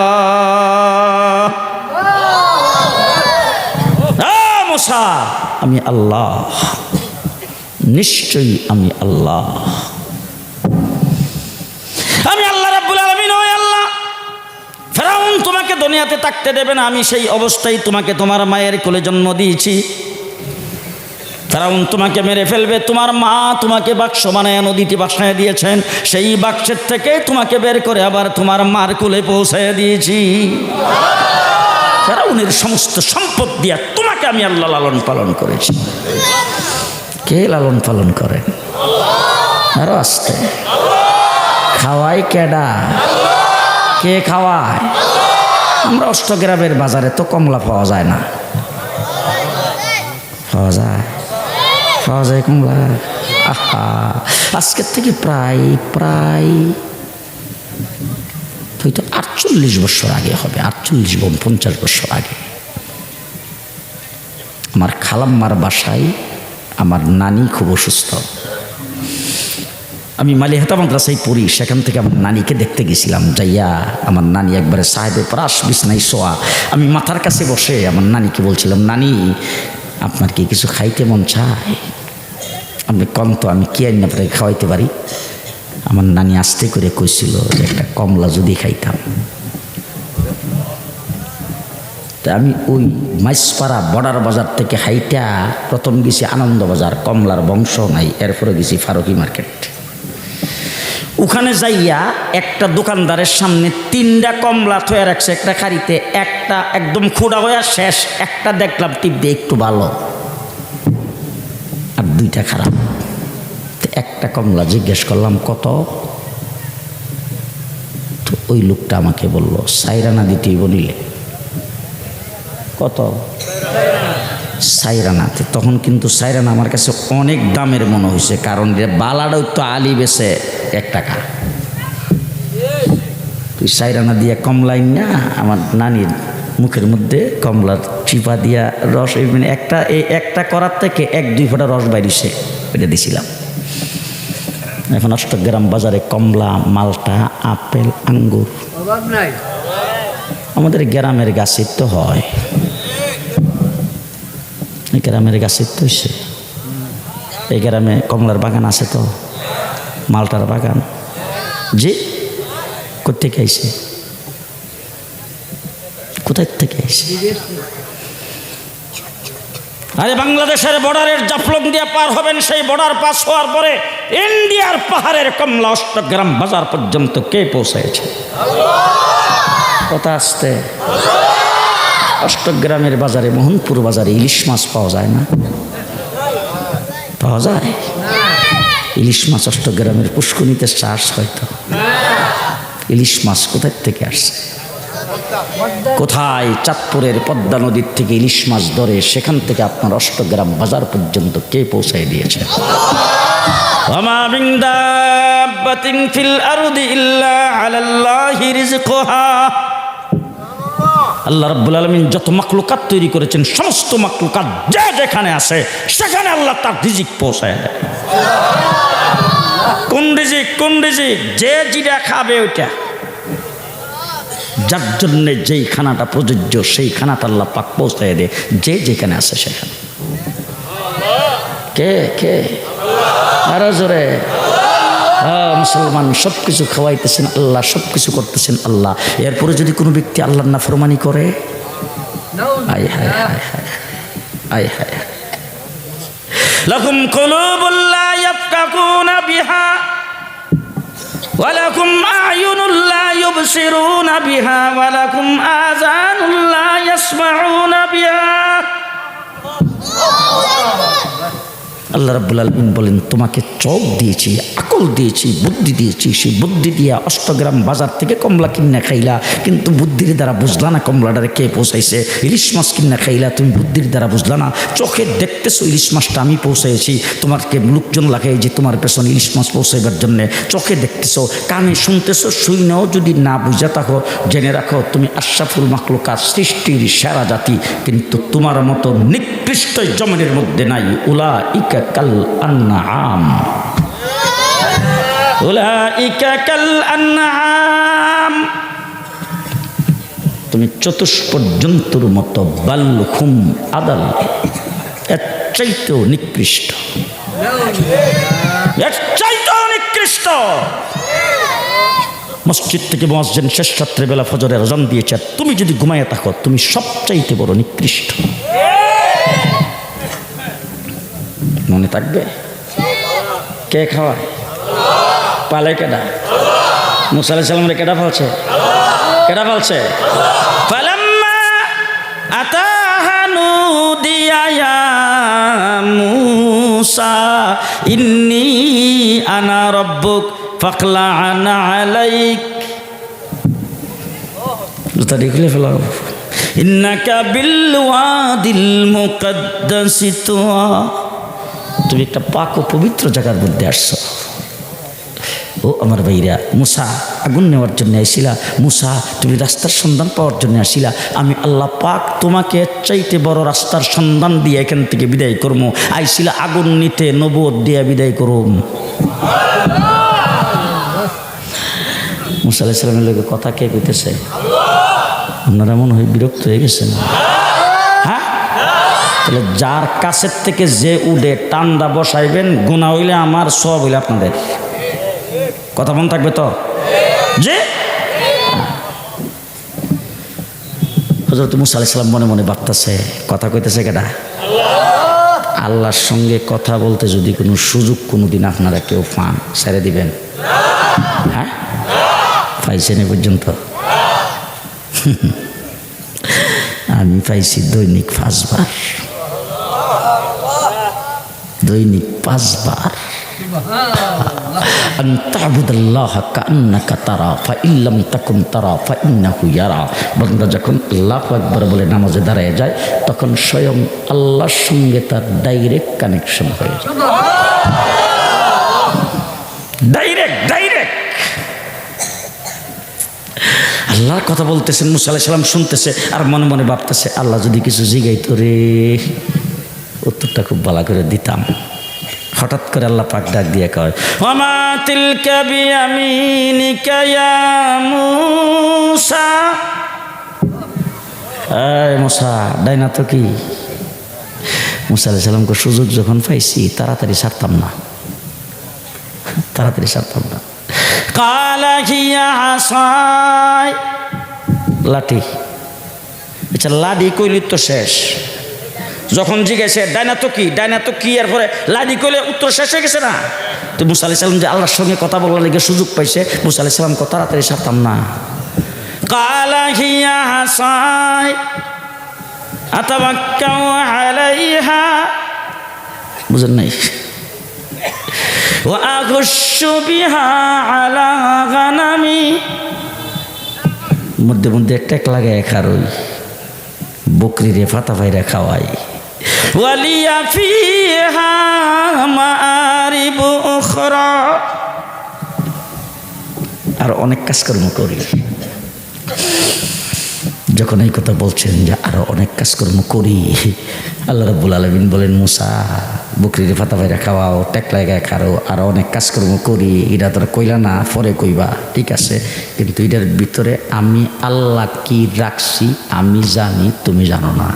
মুসা, আমি আল্লাহ, নিশ্চয়ই আমি আল্লাহ, আমি আল্লাহ রাব্বুল আলামিন। ওই আল্লাহ, ফেরাউন তোমাকে দুনিয়াতে থাকতে দেবে না, আমি সেই অবস্থায় তোমাকে তোমার মায়ের কোলে জন্ম দিয়েছি। ফেরাউন তোমাকে মেরে ফেলবে, তোমার মা তোমাকে বাক্স বানায় নদীতে বাসায় দিয়েছেন, সেই বাক্সের থেকে তোমাকে বের করে আবার তোমার মার কোলে পৌঁছায় দিয়েছি। ফেরাউনের সমস্ত সম্পদ দিয়া তোমাকে আমি আল্লাহ লালন পালন করেছি। কে লালন পালন করেন? আরো আসতে, খাওয়াই কেডা? কে খাওয়ায়? আমরা অষ্টগ্রামের বাজারে তো কমলা পাওয়া যায় না। পাওয়া যায়? পাওয়া যায় কমলা? আহা, আজকের থেকে প্রায় হয়তো 48 বছর আগে হবে, 48-50 বছর আগে আমার খালাম্মার বাসায় আমার নানি খুব অসুস্থ। আমি মালিহাতা মাদ্রাসায় পড়ি, সেখান থেকে আমার নানিকে দেখতে গেছিলাম। যাইয়া আমার নানি একবারে সাহেবে প্রাস বিছনায় শোয়া, আমি মাথার কাছে বসে আমার নানিকে বলছিলাম, নানি আপনার কি কিছু খাইতে মন চায়? আপনি কম তো, আমি কি আইন আপনাকে খাওয়াইতে পারি? আমার নানি আস্তে করে কইছিল যে একটা কমলা যদি খাইতাম। তা আমি ওই মাইসপাড়া বর্ডার বাজার থেকে হাইটা প্রথম গেছি আনন্দ বাজার, কমলার বংশ নাই, এরপরে গেছি ফারুকি মার্কেট। ওখানে যাইয়া একটা দোকানদারের সামনে 3টা কমলা থয়ে রাখছে একটা খাড়িতে, একটা একদম খুঁড়া হয়ে শেষ, একটা দেখলাম টিপে একটু ভালো আর 2টা খারাপ। একটা কমলা জিজ্ঞেস করলাম কত? তো ওই লোকটা আমাকে বলল 4 আনা দিতেই বলিলে। কত? 4 আনা। তখন কিন্তু 4 আনা আমার কাছে অনেক দামের মনে হয়েছে, কারণ বালাটাও তো আলি বেছে 1 টাকা। তুই 4 আনা দিয়া কমলাই না, আমার নানির মুখের মধ্যে কমলার চিপা দিয়া রস, মানে একটা করার থেকে 1-2 ফোঁটা রস বাইরেছে, এটা দিছিলাম। এখন অষ্টগ্রাম বাজারে কমলা, মালটা, আপেল, আঙ্গুর অভাব নাই। আমাদের গ্রামের গাছের তো হয়, এই গ্রামের গাছের তো হয়েছে। এই গ্রামে কমলার বাগান আছে তো, মালটার বাগান। জি, কোথেকে আইছে? কোথায় থেকে আইছে? আরে বাংলাদেশের বর্ডারের জাফলং দিয়ে পার হবেন, সেই বর্ডার পাস হওয়ার পরে ইন্ডিয়ার পাহাড়ের কমলা অষ্টগ্রাম বাজার পর্যন্ত কে পৌঁছাইছে? কথা আসতে। অষ্টগ্রামের বাজারে, মোহনপুর বাজারে ইলিশ মাছ পাওয়া যায় না? পাওয়া যায় ইলিশ মাছ? অষ্টগ্রামের পুষ্করিণীতে চাষ হয়তো। ইলিশ মাছ কোথায় থেকে আসছে? কোথায়? চাঁদপুরের পদ্মা নদীর থেকে ইলিশ মাছ ধরে সেখান থেকে আপনার অষ্টগ্রাম বাজার পর্যন্ত কে পৌঁছায় দিয়েছে? ওয়ামা মিন দাব্বাতিন ফিল আরদি ইল্লা আলাল্লাহি রিজকুহা। আল্লাহ রাব্বুল আলামিন যত মাখলুকাত তৈরি করেছেন, সমস্ত মাখলুকাত যে যেখানে আছে সেখানে আল্লাহ তার রিজিক পৌঁছায় দেয়। কোন রিজিক? কোন রিজিক? যে যেটা খাবে ওইটা, যার জন্যে যেই খানাটা প্রযোজ্য সেই খানাটা আল্লাহ পাক পৌঁছায় দেয় যে যেখানে আছে সেখানে। কে কে? আরো জোরে। মুসলমান, সব কিছু খাওয়াইতেছেন আল্লাহ, সব কিছু করতেছেন আল্লাহ। এরপরে যদি কোনো ব্যক্তি আল্লাহর নাফরমানি করে, আয় হায় হায় হায়, আয় হায়। লাকুম কুলুবুন লা ইয়াফকাহুনা বিহা ওয়া লাকুম আ'য়ুনুন লা ইউবসিরুনা বিহা ওয়া লাকুম আযানুন লা ইয়াসমাউনা বিহা। আল্লাহ রাব্বুল আলামিন বলেন তোমাকে চোখ দিয়েছি, আকল দিয়েছি, বুদ্ধি দিয়েছি, সেই বুদ্ধি দিয়া 8 গ্রাম বাজার থেকে কমলা কিনা খাইলা, কিন্তু বুদ্ধির দ্বারা বুঝলা না কমলাটারে কে পৌঁছাইছে। ইলিশ মাছ কিনা খাইলা, তুমি বুদ্ধির দ্বারা বুঝলা না। চোখে দেখতেছো ইলিশ মাছটা আমি পৌঁছাইছি, তোমাকে লোকজন লাগাই যে তোমার পেছনে ইলিশ মাছ পৌঁছাইবার জন্যে। চোখে দেখতেছো, কানে শুনতেছো, শুনেও যদি না বুঝা থাকো, জেনে রাখো তুমি আশরাফুল মাখলুকাত, সৃষ্টির সেরা জাতি, কিন্তু তোমার মতো নিকৃষ্ট জমিনের মধ্যে নাই। উলাইকা কাল আনআম, উলাইকা কাল আনআম, তুমি চতুষ্প জন্তুর মতো, বালহুম আদাল, এর চাইতেও নিকৃষ্ট, এর চাইতেও নিকৃষ্ট। মসজিদ থেকে মুয়াজ্জিন শেষ রাত্রেবেলা ফজরের আযান দিয়েছে, তুমি যদি ঘুমাইয়া থাকো তুমি সবচাইতে বড় নিকৃষ্ট। মনে থাকবে? কে খাওয়ায়? পালে কেডা? মুসা আলাইহিস সালামের কেডা ফেলছে? কেডা ফেলছে? ফালাম্মা আতাহা নুদিয়া ইয়া মুসা ইন্নী আনা রাব্বুক ফাখলা'ন আলাইক, জুতা খুলে ফেলাও, ইন্নাকা বিল ওয়াদিল মুকদ্দাসি তুয়া, তুমি একটা পাক ও পবিত্র জায়গার মধ্যে আসছো। ও আমার ভাইরা, মুসা আগুন নেওয়ার জন্য আসিলা, মুসা তুমি রাস্তার সন্ধান পাওয়ার জন্য আসিলা, আমি আল্লাহ পাক তোমাকে চাইতে বড় রাস্তার সন্ধান দিয়ে এখান থেকে বিদায় করবো। আইসিলা আগুন নিতে, নবুয়ত দিয়ে বিদায় করুম। মুসা আলাইহিস সালামের লোকের কথা কে কইতেছে? আপনারা মনে হয় বিরক্ত হয়ে গেছেন। হ্যাঁ, তাহলে যার কাছের থেকে যে উঠে টান্ডা বসাইবেন, গুনাহ হইলে আমার, সব হইলে আপনাদের। কথা মন থাকবে তো? যে হযরত মুসা আলাইহিস সালাম মনে মনে ভাবতেছে, কথা কইতেছে কেডা? আল্লাহর সঙ্গে কথা বলতে যদি কোনো সুযোগ কোনোদিন আপনারা কেউ পান, ছেড়ে দিবেন? হ্যাঁ, পাইছেন এ পর্যন্ত? আমি পাইছি দৈনিক 5 বার, দৈনিক 5 বার। আন তা'বুদাল্লাহ কাআন্নাকা তারা ফাইন লাম তাকুন তারা ফাইন্নাহু ইয়ারা। বান্দা যখন আল্লাহু আকবার বলে নামাজে দাঁড়ায় যায়, তখন স্বয়ং আল্লাহর সঙ্গে তার ডাইরেক্ট কানেকশন হয়ে যায়। ডাইরেক্ট আল্লাহর কথা বলতেছেন, মুসা আলাইহিস সালাম শুনতেছে আর মনে মনে ভাবতেছে, আল্লাহ যদি কিছু জিগাইতো রে, উত্তরটা খুব ভালো করে দিতাম। হঠাৎ করে আল্লাহ পাক ডাক দিয়ে কয়, ওয়ামা তিলকা বিয়ামিনিকা ইয়া মুসা। এই মুসা, ডাইনা তো কি? মুসা আলাইহিস সালামকে সুযোগ যখন পাইছি তাড়াতাড়ি ছাড়তাম না। কালা হিয়া আসাই, লাঠি। আচ্ছা, লাঠি কইলি তো শেষ। যখন জিজ্ঞাসা ডাইনা তো কি, ডাইনা তো কি, এরপরে লাঠি কইলে উত্তর শেষ হয়ে গেছে না? তো মুসা আলাইহিস সালাম যে আল্লাহর সঙ্গে কথা বলার লেগে সুযোগ পাইছে, মুসা আলাইহিস সালাম কথা তাড়াতাড়ি ছাড়তাম না। কালা হিয়া আসাই আতাওয়াক্কাউ আলাইহা, বুঝেন নাই? ওয়া আগুশু বিহা আলা গানামি, মধ্যে মধ্যে টেক লাগায় খারই, বকরিরে ফাতা ভাইরা খাওয়াই। ওয়ালিয়া ফিহা মাআরিবু উখরা, আর অনেক কাজকর্ম করি। যখন এই কথা বলছেন যে আরো অনেক কাজকর্ম করি, আল্লাহ রাব্বুল আলামিন বলেন, মুসা বকরিরে ফাতা ভাইরা খাওয়াও, টেকলাই গায়ে খারো, আরো অনেক কাজকর্ম করি। এটা তোরা কইলা না, পরে কইবা, ঠিক আছে, কিন্তু এটার ভিতরে আমি আল্লাহ কি রাখছি আমি জানি, তুমি জানো না।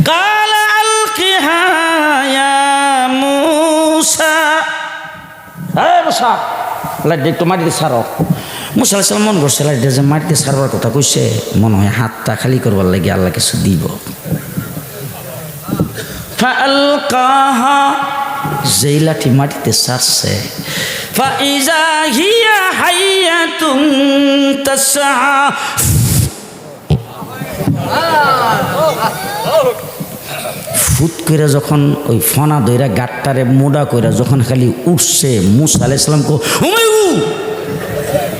কালা আলকিহা ইয়া মুসা, এই মুসা লাইট একটু মাটিতে ছাড়ো। মুসা আলাইহিস সালাম মনে করছে লাইট যে মাটিতে ছাড়বার কথা কইছে, মনে হয় হাতটা খালি করবার লাগে আল্লাহ কিছু দিব। ফাআলকাহা, যেই লাঠি মাটিতে ছাড়ছে, ফাইজা হিয়া হাইয়াতুন তাসআ, ফুট করে যখন ওই ফনা দইরা গাটটারে মোডা কইরা যখন খালি উঠছে মুসা আলাইহিস সালাম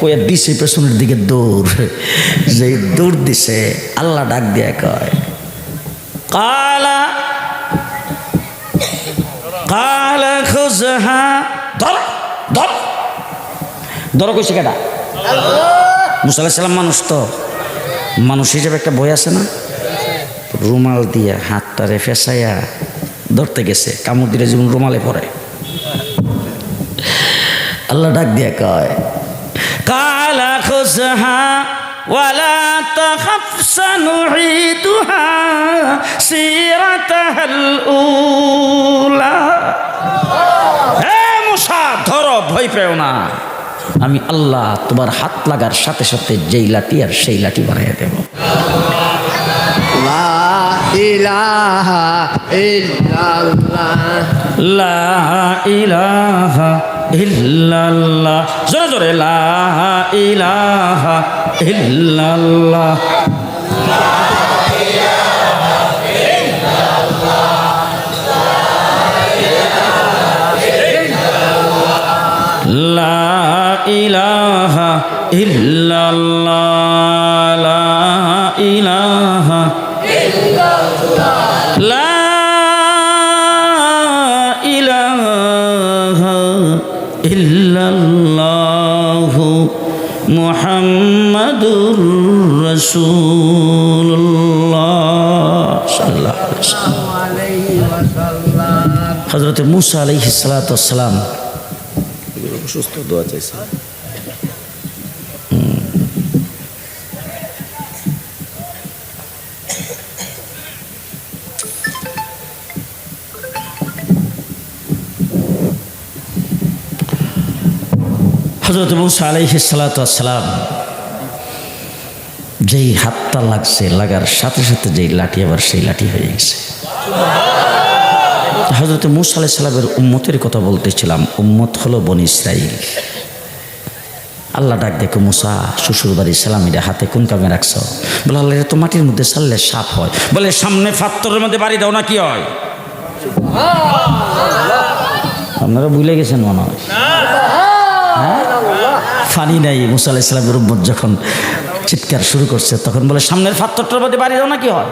কইয়া দিছে পেছনের দিকে দৌড়, যে দৌড় দিছে আল্লাহ ডাক দিয়া কয় কালা কালা খুজহা, ধর ধর ধর কইছে কেডা? মুসা আলাইহিস সালাম মানুষ তো, মানুষ হিসেবে একটা বই আছে না, রুমাল দিয়া হাতটারে ফেসাইয়া ধরতে গেছে, কামড় দিলে যেমন রুমালে পড়ে। আল্লাহ ডাক দিয়া কয় কালা খুজহা ওয়ালা তাখাফ সানুঈদুহা সিরাতাহাল উলা। হে মুসা, ধরো, ভয় পেও না, আমি আল্লাহ তোমার হাত লাগার সাথে সাথে যেই লাঠি আর সেই লাঠি বানিয়ে দেব। লা ইলাহা ইল্লাল্লাহ, লা ইলাহা ইল্লাল্লাহ, জোরে জোরে লা ইলাহা ইল্লাল্লাহ। লা ইলাহা ইল্লাল্লাহ, লা ইলাহা লা ইলাহা ইল্লাল্লাহু মুহাম্মাদুর রাসূলুল্লাহ সাল্লাল্লাহু আলাইহি ওয়াসাল্লাম। হযরত মুসা আলাইহিস সালাতু ওয়াস সালাম সুস্থ দোয়া চাইছে। হযরত মুসা আলাইহিস সালাতু ওয়াস সালাম যেই হাতটা লাগছে, লাগার সাথে সাথে যেই লাঠি আবার সেই লাঠি হয়ে গেছে। হযরত মুসা আলাইহিস সালামের উম্মতের কথা বলতেছিলাম, উম্মত হলো বনি ইসরাইল। আল্লাহ ডাক দেখো, মুসা শ্বশুর বাড়ি সালামিরা হাতে কোন কামে রাখছো? বলে আল্লাহ, তো মাটির মধ্যে ছাড়লে সাপ হয়। বলে সামনে পাথরের মধ্যে বাড়ি দাও না, কি হয়? আপনারা ভুলে গেছেন মনে হয়। হ্যাঁ, ফানি নাই। মুসা আলাইহিস সালামের উম্মত যখন চিৎকার শুরু করছে তখন বলে সামনের পাথরটার মধ্যে বাড়ি দাও না, কি হয়?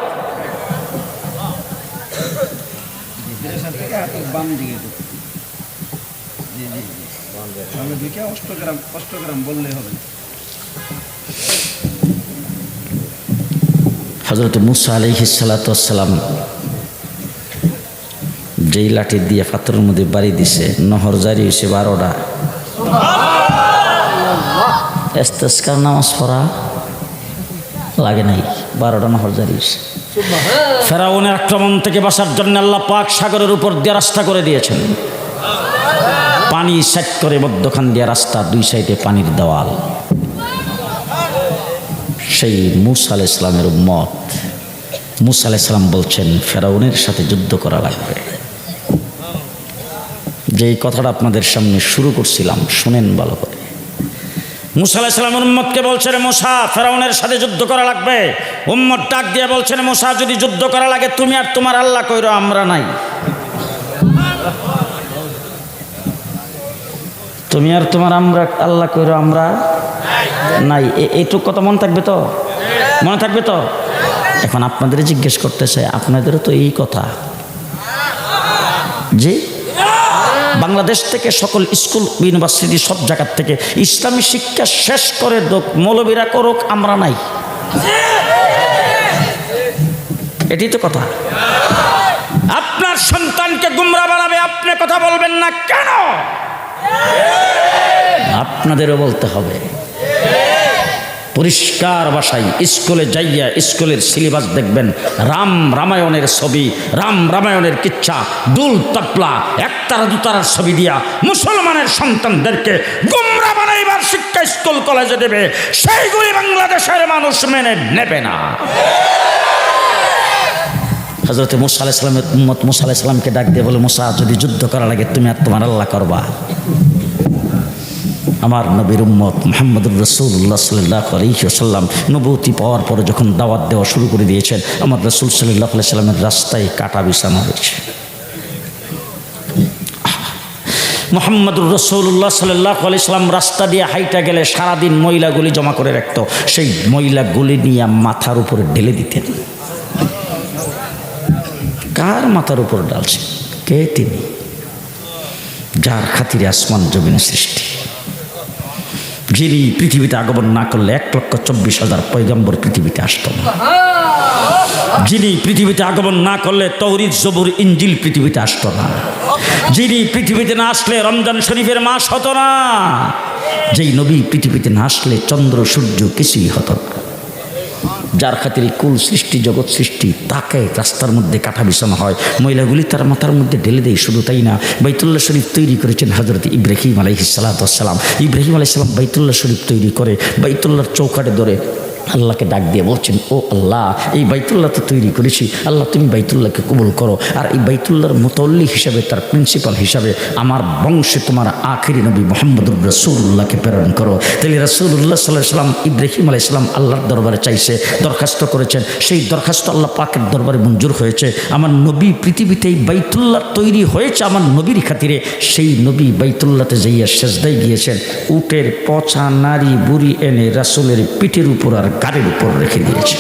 হযরত মুসা আলাইহিস সালাতু ওয়াস সালাম যেই লাঠি দিয়ে পাথরের মধ্যে বাড়ি দিছে, নহর জারি হয়েছে 12টা। ইস্তেসকার নামাজ পড়া লাগে নাই, 12টা নহর জারি হয়েছে। ফেরাউনের আক্রমণ থেকে বাঁচার জন্য আল্লাহ পাক সাগরের উপর দিয়ে রাস্তা করে দিয়েছেন। পানি সেট করে মধ্যখান দিয়ে রাস্তা, দুই সাইডে পানির দেওয়াল। সেই মুসা আলাইহিস সালামের উম্মত, মুসা আলাইহিস সালাম বলছেন ফেরাউনের সাথে যুদ্ধ করা লাগবে। যেই কথাটা আপনাদের সামনে শুরু করছিলাম, শুনেন ভালো করে। মুসা আলাইহিস সালামের উম্মতকে বলছেন, মুসা ফেরাউনের সাথে যুদ্ধ করা লাগবে। উম্মত ডাক দিয়ে বলছেন, মুসা যদি যুদ্ধ করা লাগে তুমি আর তোমার আল্লাহ কইরো, আমরা নাই। তুমি আর তোমার আমরা আল্লাহ কইরো, আমরা নাই। এইটুক কথা মনে থাকবে তো? মনে থাকবে তো? এখন আপনাদের জিজ্ঞেস করতে চাই, আপনাদেরও তো এই কথা। জি, বাংলাদেশ থেকে সকল স্কুল ইউনিভার্সিটি সব জায়গার থেকে ইসলামী শিক্ষা শেষ করে মৌলবীরা করুক, আমরা নাই। এটাই তো কথা। আপনার সন্তানকে গুমরা বানাবে, আপনি কথা বলবেন না কেন? আপনাদেরও বলতে হবে। পরিষ্কার ভাষায় স্কুলে যাইয়া স্কুলের সিলেবাস দেখবেন, রামায়ণের ছবি, রামায়ণের কিচ্ছা, দুল তাপলা, একতারা দুতারার ছবি দিয়া মুসলমানের সন্তানদেরকে গুমরা বানাইবার শিক্ষা স্কুল কলেজে দেবে, সেইগুলি বাংলাদেশের মানুষ মেনে নেবে না। হযরত মুসা আলাইহিস সালামের উম্মত মুসা আলাইহিস সালামকে ডাক দিয়ে বলে, মুসা যদি যুদ্ধ করা লাগে তুমি আর তোমার আল্লাহ করবা, আমার নবীর উম্মত মুহাম্মদুর রাসূলুল্লাহ সাল্লাল্লাহু আলাইহি ওয়াসাল্লাম নবুয়তি পাওয়ার পরে যখন দাওয়াত দেওয়া শুরু করে দিয়েছেন, আমার রাসূল সাল্লাল্লাহু আলাইহি ওয়াসাল্লামের রাস্তায় কাটা বিছানো হয়েছে। মুহাম্মদুর রাসূলুল্লাহ সাল্লাল্লাহু আলাইহি ওয়াসাল্লাম রাস্তা দিয়ে হাইটা গেলে সারাদিন ময়লাগুলি জমা করে রাখতো, সেই ময়লাগুলি নিয়ে মাথার উপরে ঢেলে দিতেন। কার মাথার উপর ডালছে? কে তিনি? যার খাতিরে আসমান জমিন সৃষ্টি, যিনি পৃথিবীতে আগমন না করলে 1,24,000 পয়গম্বর পৃথিবীতে আসতো না, যিনি পৃথিবীতে আগমন না করলে তৌরিত জবুর ইঞ্জিল পৃথিবীতে আসতো না, যিনি পৃথিবীতে না আসলে রমজান শরীফের মাস হতো না, যেই নবী পৃথিবীতে না আসলে চন্দ্র সূর্য কিছুই হতো না, যার খাতিরে কুল সৃষ্টি জগৎ সৃষ্টি, তাকে রাস্তার মধ্যে কাটা বিছানো হয়, মহিলাগুলি তার মাথার মধ্যে ঢেলে দেয়। শুধু তাই না, বাইতুল্লাহ শরীফ তৈরি করেছেন হযরত ইব্রাহিম আলাইহিস সালাতু ওয়াস সালাম। ইব্রাহিম আলাইহিস সালাম বাইতুল্লাহ শরীফ তৈরি করে বাইতুল্লাহর চৌকাঠে ধরে আল্লাহকে ডাক দিয়ে বলছেন, ও আল্লাহ, এই বাইতুল্লাহ তো তৈরি করেছি, আল্লাহ তুমি বাইতুল্লাহকে কবুল করো, আর এই বাইতুল্লাহর মুতাওয়াল্লি হিসাবে, তার প্রিন্সিপাল হিসাবে আমার বংশে তোমার আখিরি নবী মুহাম্মদুর রাসূলুল্লাহকে প্রেরণ করো। তাহলে রাসূলুল্লাহ সাল্লাল্লাহু আলাইহি ওয়াসাল্লাম ইব্রাহিম আলাইহিস সালাম আল্লাহর দরবারে চাইছে, দরখাস্ত করেছেন, সেই দরখাস্ত আল্লাহ পাকের দরবারে মঞ্জুর হয়েছে। আমার নবী পৃথিবীতে এই বাইতুল্লাহ তৈরি হয়েছে আমার নবীর খাতিরে, সেই নবী বাইতুল্লাহতে যাইয়া সেজদায় গিয়েছেন, উটের পচা নারী বুড়ি এনে রাসূলের পিঠের উপর আর গাড়ির উপর রেখে দিয়েছে।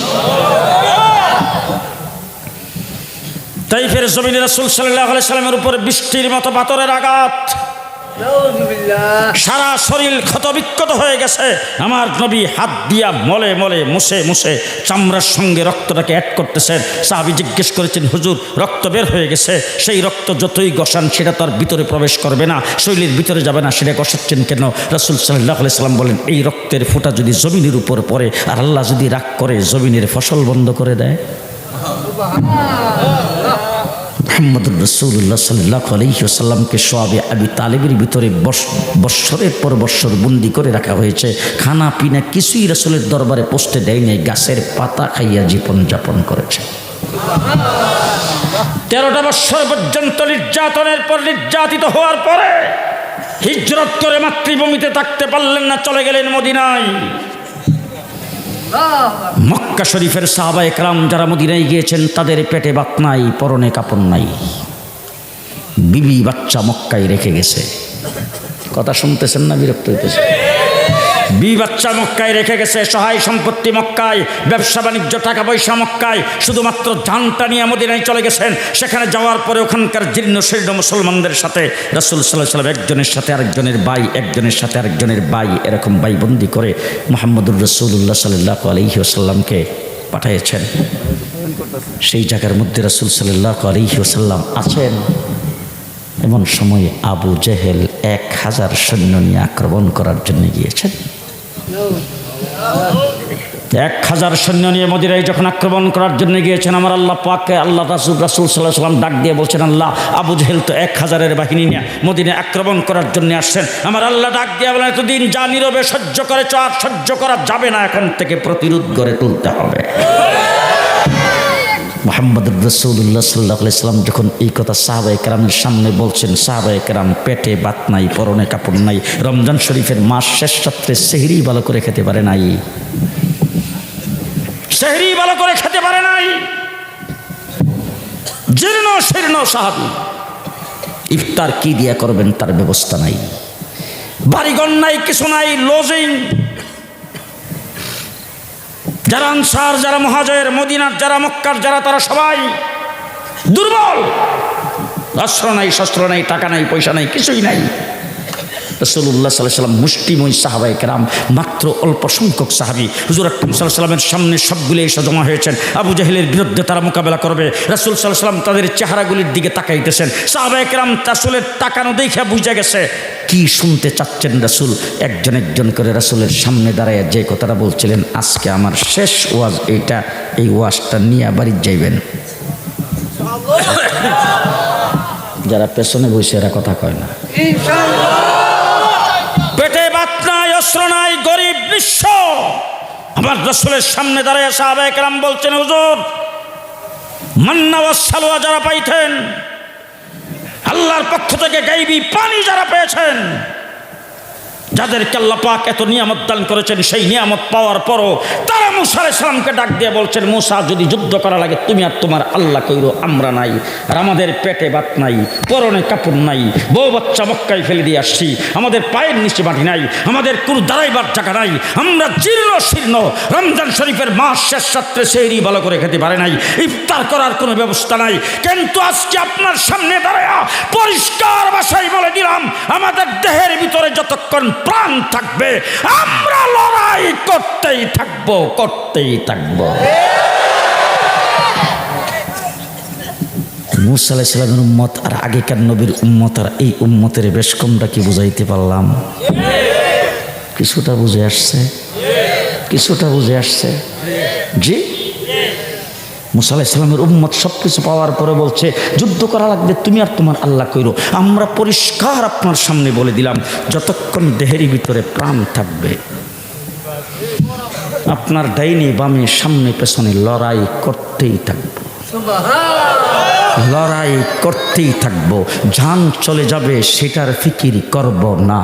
তাইফের জমিনে রাসূল সাল্লাল্লাহু আলাইহি সাল্লামের উপর বৃষ্টির মতো পাথরের আঘাত, সারা শরীর ক্ষতবিক্ষত হয়ে গেছে। আমার নবী হাত দিয়া মলে মলে মুছে মুছে চামড়ার সঙ্গে রক্তটাকে অ্যাড করতেছেন। সাহাবী জিজ্ঞেস করেছেন, হুজুর রক্ত বের হয়ে গেছে, সেই রক্ত যতই গসান সেটা তার ভিতরে প্রবেশ করবে না, শরীরের ভিতরে যাবে না, সেটা গসাচ্ছেন কেন? রাসূল সাল্লাল্লাহু আলাইহি সাল্লাম বলেন, এই রক্তের ফোঁটা যদি জমিনের উপর পড়ে আর আল্লাহ যদি রাগ করে জমিনের ফসল বন্ধ করে দেয়। মুহাম্মদুর রাসূলুল্লাহ সাল্লাল্লাহু আলাইহি ওয়াসাল্লামকে শোয়াবে আবি তালেবের ভিতরে বৎসরের পর বৎসর বন্দি করে রাখা হয়েছে। খানা পিনা কিছুই রাসূলের দরবারে পৌঁছতে দেয় নাই, গাছের পাতা খাইয়া জীবন যাপন করেছে। 13টা বৎসর পর্যন্ত নির্যাতনের পর নির্যাতিত হওয়ার পরে হিজরত করে মাতৃভূমিতে থাকতে পারলেন না, চলে গেলেন মদিনায়। মক্কা শরীফের সাহাবায়ে কেরাম যারা মদিনায় গিয়েছেন তাদের পেটে ভাত নাই, পরনে কাপড় নাই, বিবি বাচ্চা মক্কায় রেখে গেছে। কথা শুনতেছেন না বিরক্ত হইতেছে? বিবি বাচ্চা মক্কায় রেখে গেছে, সহায় সম্পত্তি মক্কায়, ব্যবসা বাণিজ্য টাকা পয়সা মক্কায়, শুধুমাত্র জানটা নিয়ে মদিনায় চলে গেছেন। সেখানে যাওয়ার পরে ওখানকার জীর্ণ শীর্ণ মুসলমানদের সাথে রাসূল সাল্লাল্লাহু আলাইহি ওয়াসাল্লাম একজনের সাথে আরেকজনের ভাই, একজনের সাথে আরেকজনের ভাই, এরকম ভাইবন্দি করে মুহাম্মদুর রাসূলুল্লাহ সাল্লাল্লাহু আলাইহি ওয়াসাল্লামকে পাঠিয়েছেন। সেই জায়গার মধ্যে রাসূল সাল্লাল্লাহু আলাইহি ওয়াসাল্লাম আছেন। এমন সময়ে আবু জেহেল 1000 সৈন্য নিয়ে আক্রমণ করার জন্য গিয়েছেন। 1000 সৈন্য নিয়ে মদিনায় যখন আক্রমণ করার জন্য গিয়েছেন, আমার আল্লাহ পাককে আল্লাহ রাসূল সাল্লাল্লাহু আলাইহি ওয়াসাল্লাম ডাক দিয়ে বলছেন, আল্লাহ, আবু জেহেল তো 1000-এর বাহিনী নিয়ে মদিনায় আক্রমণ করার জন্য আসছেন। আমার আল্লাহ ডাক দিয়ে বলেন, এতদিন যা নীরবে সহ্য করেছ আর সহ্য করা যাবে না, এখন থেকে প্রতিরোধ গড়ে তুলতে হবে। মুহাম্মদুর রাসূলুল্লাহ সাল্লাল্লাহু আলাইহি ওয়াসাল্লাম যখন এই কথা সাহাবায়ে কেরামের সামনে বলছেন, সাহাবায়ে কেরাম পেটে ভাত নাই, পরনে কাপড় নাই, রমজান শরীফের মাস শেষ রাত্রে সেহরি ভালো করে খেতে পারে নাই, সেহরি ভালো করে খেতে পারে নাই, জীর্ণ শীর্ণ সাহাবী। ইফতার কি দিয়া করবেন তার ব্যবস্থা নাই, বাড়িঘর নাই, কিছু নাই, লজিং। যারা আনসার, যারা মুহাজির, মদিনার যারা, মক্কার যারা, তারা সবাই দুর্বল, অস্ত্র নাই, শস্ত্র নাই, টাকা নাই, পয়সা নাই, কিছুই নাই। রাসূলুল্লাহ সাল্লাল্লাহু আলাইহি ওয়াসাল্লাম মুষ্টিময় সাহাবায়ে কেরাম, মাত্র অল্প সংখ্যক সাহাবী, হুজুর আকরাম সাল্লাল্লাহু আলাইহি ওয়াসাল্লামের সামনে সবগুলো এসে জমা হয়েছেন। আবু জাহেলের বিরুদ্ধে তারা মোকাবেলা করবে। রাসূল সাল্লাল্লাহু আলাইহি ওয়াসাল্লাম তাদের চেহারাগুলির দিকে তাকাইতেছেন। সাহাবায়ে কেরাম রাসূলের তাকানো দেখে বুঝে গেছে কি শুনতে চাচ্ছেন রাসূল। একজন একজন করে রাসূলের সামনে দাঁড়ায় যে কথাটা বলছিলেন, আজকে আমার শেষ ওয়াজ এইটা, এই ওয়াজটা নিয়ে বাড়ি যাইবেন। যারা পেছনে বসে এরা কথা কয় না, পেটে ভাত নাই, অস্ত্র নাই, গরিব নিঃস্ব, আমার রাসূলের সামনে দাঁড়ায় সাহাবায়ে কেরাম বলছেন, হুজুর, মান্না ওয়াস সালওয়া যারা পাইতেন, আল্লাহর পক্ষ থেকে গায়বী পানি যারা পেয়েছেন, যাদেরকে আল্লাহ পাক এত নিয়ামত দান করেছেন, সেই নিয়ামত পাওয়ার পরও তারা মূসা আলাইহিস সালামকে ডাক দিয়ে বলছেন, মূসা যদি যুদ্ধ করা লাগে তুমি আর তোমার আল্লাহ কইরো, আমরা নাই, আর আমাদের পেটে ভাত নাই, পরনে কাপড় নাই, বউ বাচ্চা মক্কায় ফেলে দিয়ে আসছি, আমাদের পায়ের নিচে মাটি নাই, আমাদের কোনো দাঁড়াইবার জায়গা নাই, আমরা জীর্ণ শীর্ণ, রমজান শরীফের মাস শেষ রাত্রে সেহরি ভালো করে খেতে পারে নাই, ইফতার করার কোনো ব্যবস্থা নাই। কিন্তু আজকে আপনার সামনে দাঁড়ায় পরিষ্কার ভাষায় বলে দিলাম, আমাদের দেহের ভিতরে যতক্ষণ প্রাণ থাকবে আমরা লড়াই করতেই থাকবো, করতেই থাকবো। মূসা আলাইহিস সালামের উম্মত আর আগেকার নবীর উম্মত আর এই উম্মতের বেশ কমটা কি বুঝাইতে পারলাম? কিছুটা বুঝে আসছে, কিছুটা বুঝে আসছে। জি, মূসা আলাইহিস সালামের উম্মত সব কিছু পাওয়ার পরে বলছে যুদ্ধ করা লাগবে তুমি আর তোমার আল্লাহ কইরো। আমরা পরিষ্কার আপনার সামনে বলে দিলাম, যতক্ষণ দেহের ভিতরে প্রাণ থাকবে আপনার ডাইনি বামে সামনে পেছনে লড়াই করতেই থাকবো, লড়াই করতেই থাকবো। জান চলে যাবে সেটার ফিকির করব না।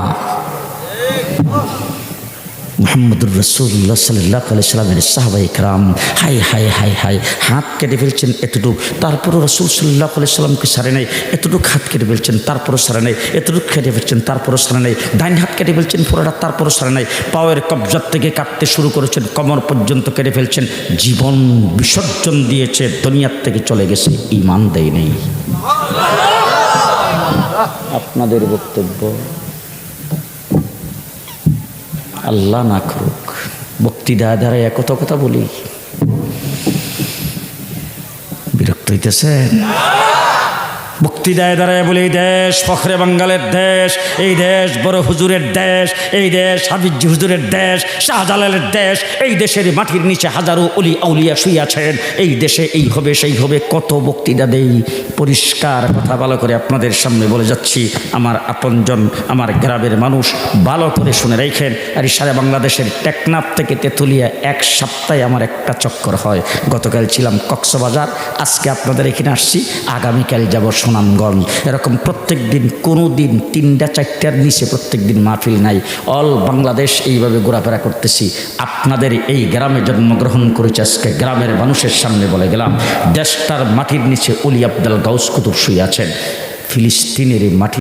মুহাম্মদুর রাসূলুল্লাহ সাল্লাল্লাহু আলাইহি সাল্লামের সাহাবায়ে কেরাম হাই হাই হাই হাই হাত কেটে ফেলছেন এতটুক, তারপরও রাসূল সাল্লাল্লাহু আলাইহি সাল্লামকে সারে নাই, এতটুক হাত কেটে ফেলছেন তারপরও সারে নাই, এতটুক কেটে ফেলছেন তারপরও সারে নাই, ডাইন হাত কেটে ফেলছেন পুরোটা তারপরও সারে নাই, পায়ের কবজার থেকে কাটতে শুরু করেছেন কোমর পর্যন্ত কেটে ফেলছেন, জীবন বিসর্জন দিয়েছে, দুনিয়ার থেকে চলে গেছে, ঈমান দেয় নেই। আপনাদের বক্তব্য আল্লাহ না করুক, বক্তৃতা দ্বারা কত কথা বলি, বিরক্ত হইতেছেন? বক্তৃতায় দাঁড়ায় বলে এই দেশ ফখরে বাঙ্গালের দেশ, এই দেশ বড় হুজুরের দেশ, এই দেশ হাফিজ হুজুরের দেশ, শাহজালালের দেশ, এই দেশের মাটির নিচে হাজারো অলি আউলিয়া শুয়ে আছেন, এই দেশে এই হবে সেই হবে, কত বক্তৃতা দেই। পরিষ্কার কথা ভালো করে আপনাদের সামনে বলে যাচ্ছি, আমার আপনজন, আমার গ্রামের মানুষ ভালো করে শুনে রেখেন। আর সারা বাংলাদেশের টেকনাফ থেকে তেঁতুলিয়া এক সপ্তাহে আমার একটা চক্কর হয়। গতকাল ছিলাম কক্সবাজার, আজকে আপনাদের এখানে আসছি, আগামীকাল যাব সুনামগঞ্জ। এরকম প্রত্যেক দিন, কোনো দিন 3টা 4টার নিচে প্রত্যেক দিন মাহফিল নাই। অল বাংলাদেশ এইভাবে ঘোরাফেরা করতেছি। আপনাদের এই গ্রামে জন্মগ্রহণ করেছে, আজকে গ্রামের মানুষের সামনে বলে গেলাম, দেশটার মাটির নিচে অলি আব্দুল গাউস কুতুব শুয়ে আছেন, ফিলিস্তিনের এই মাটি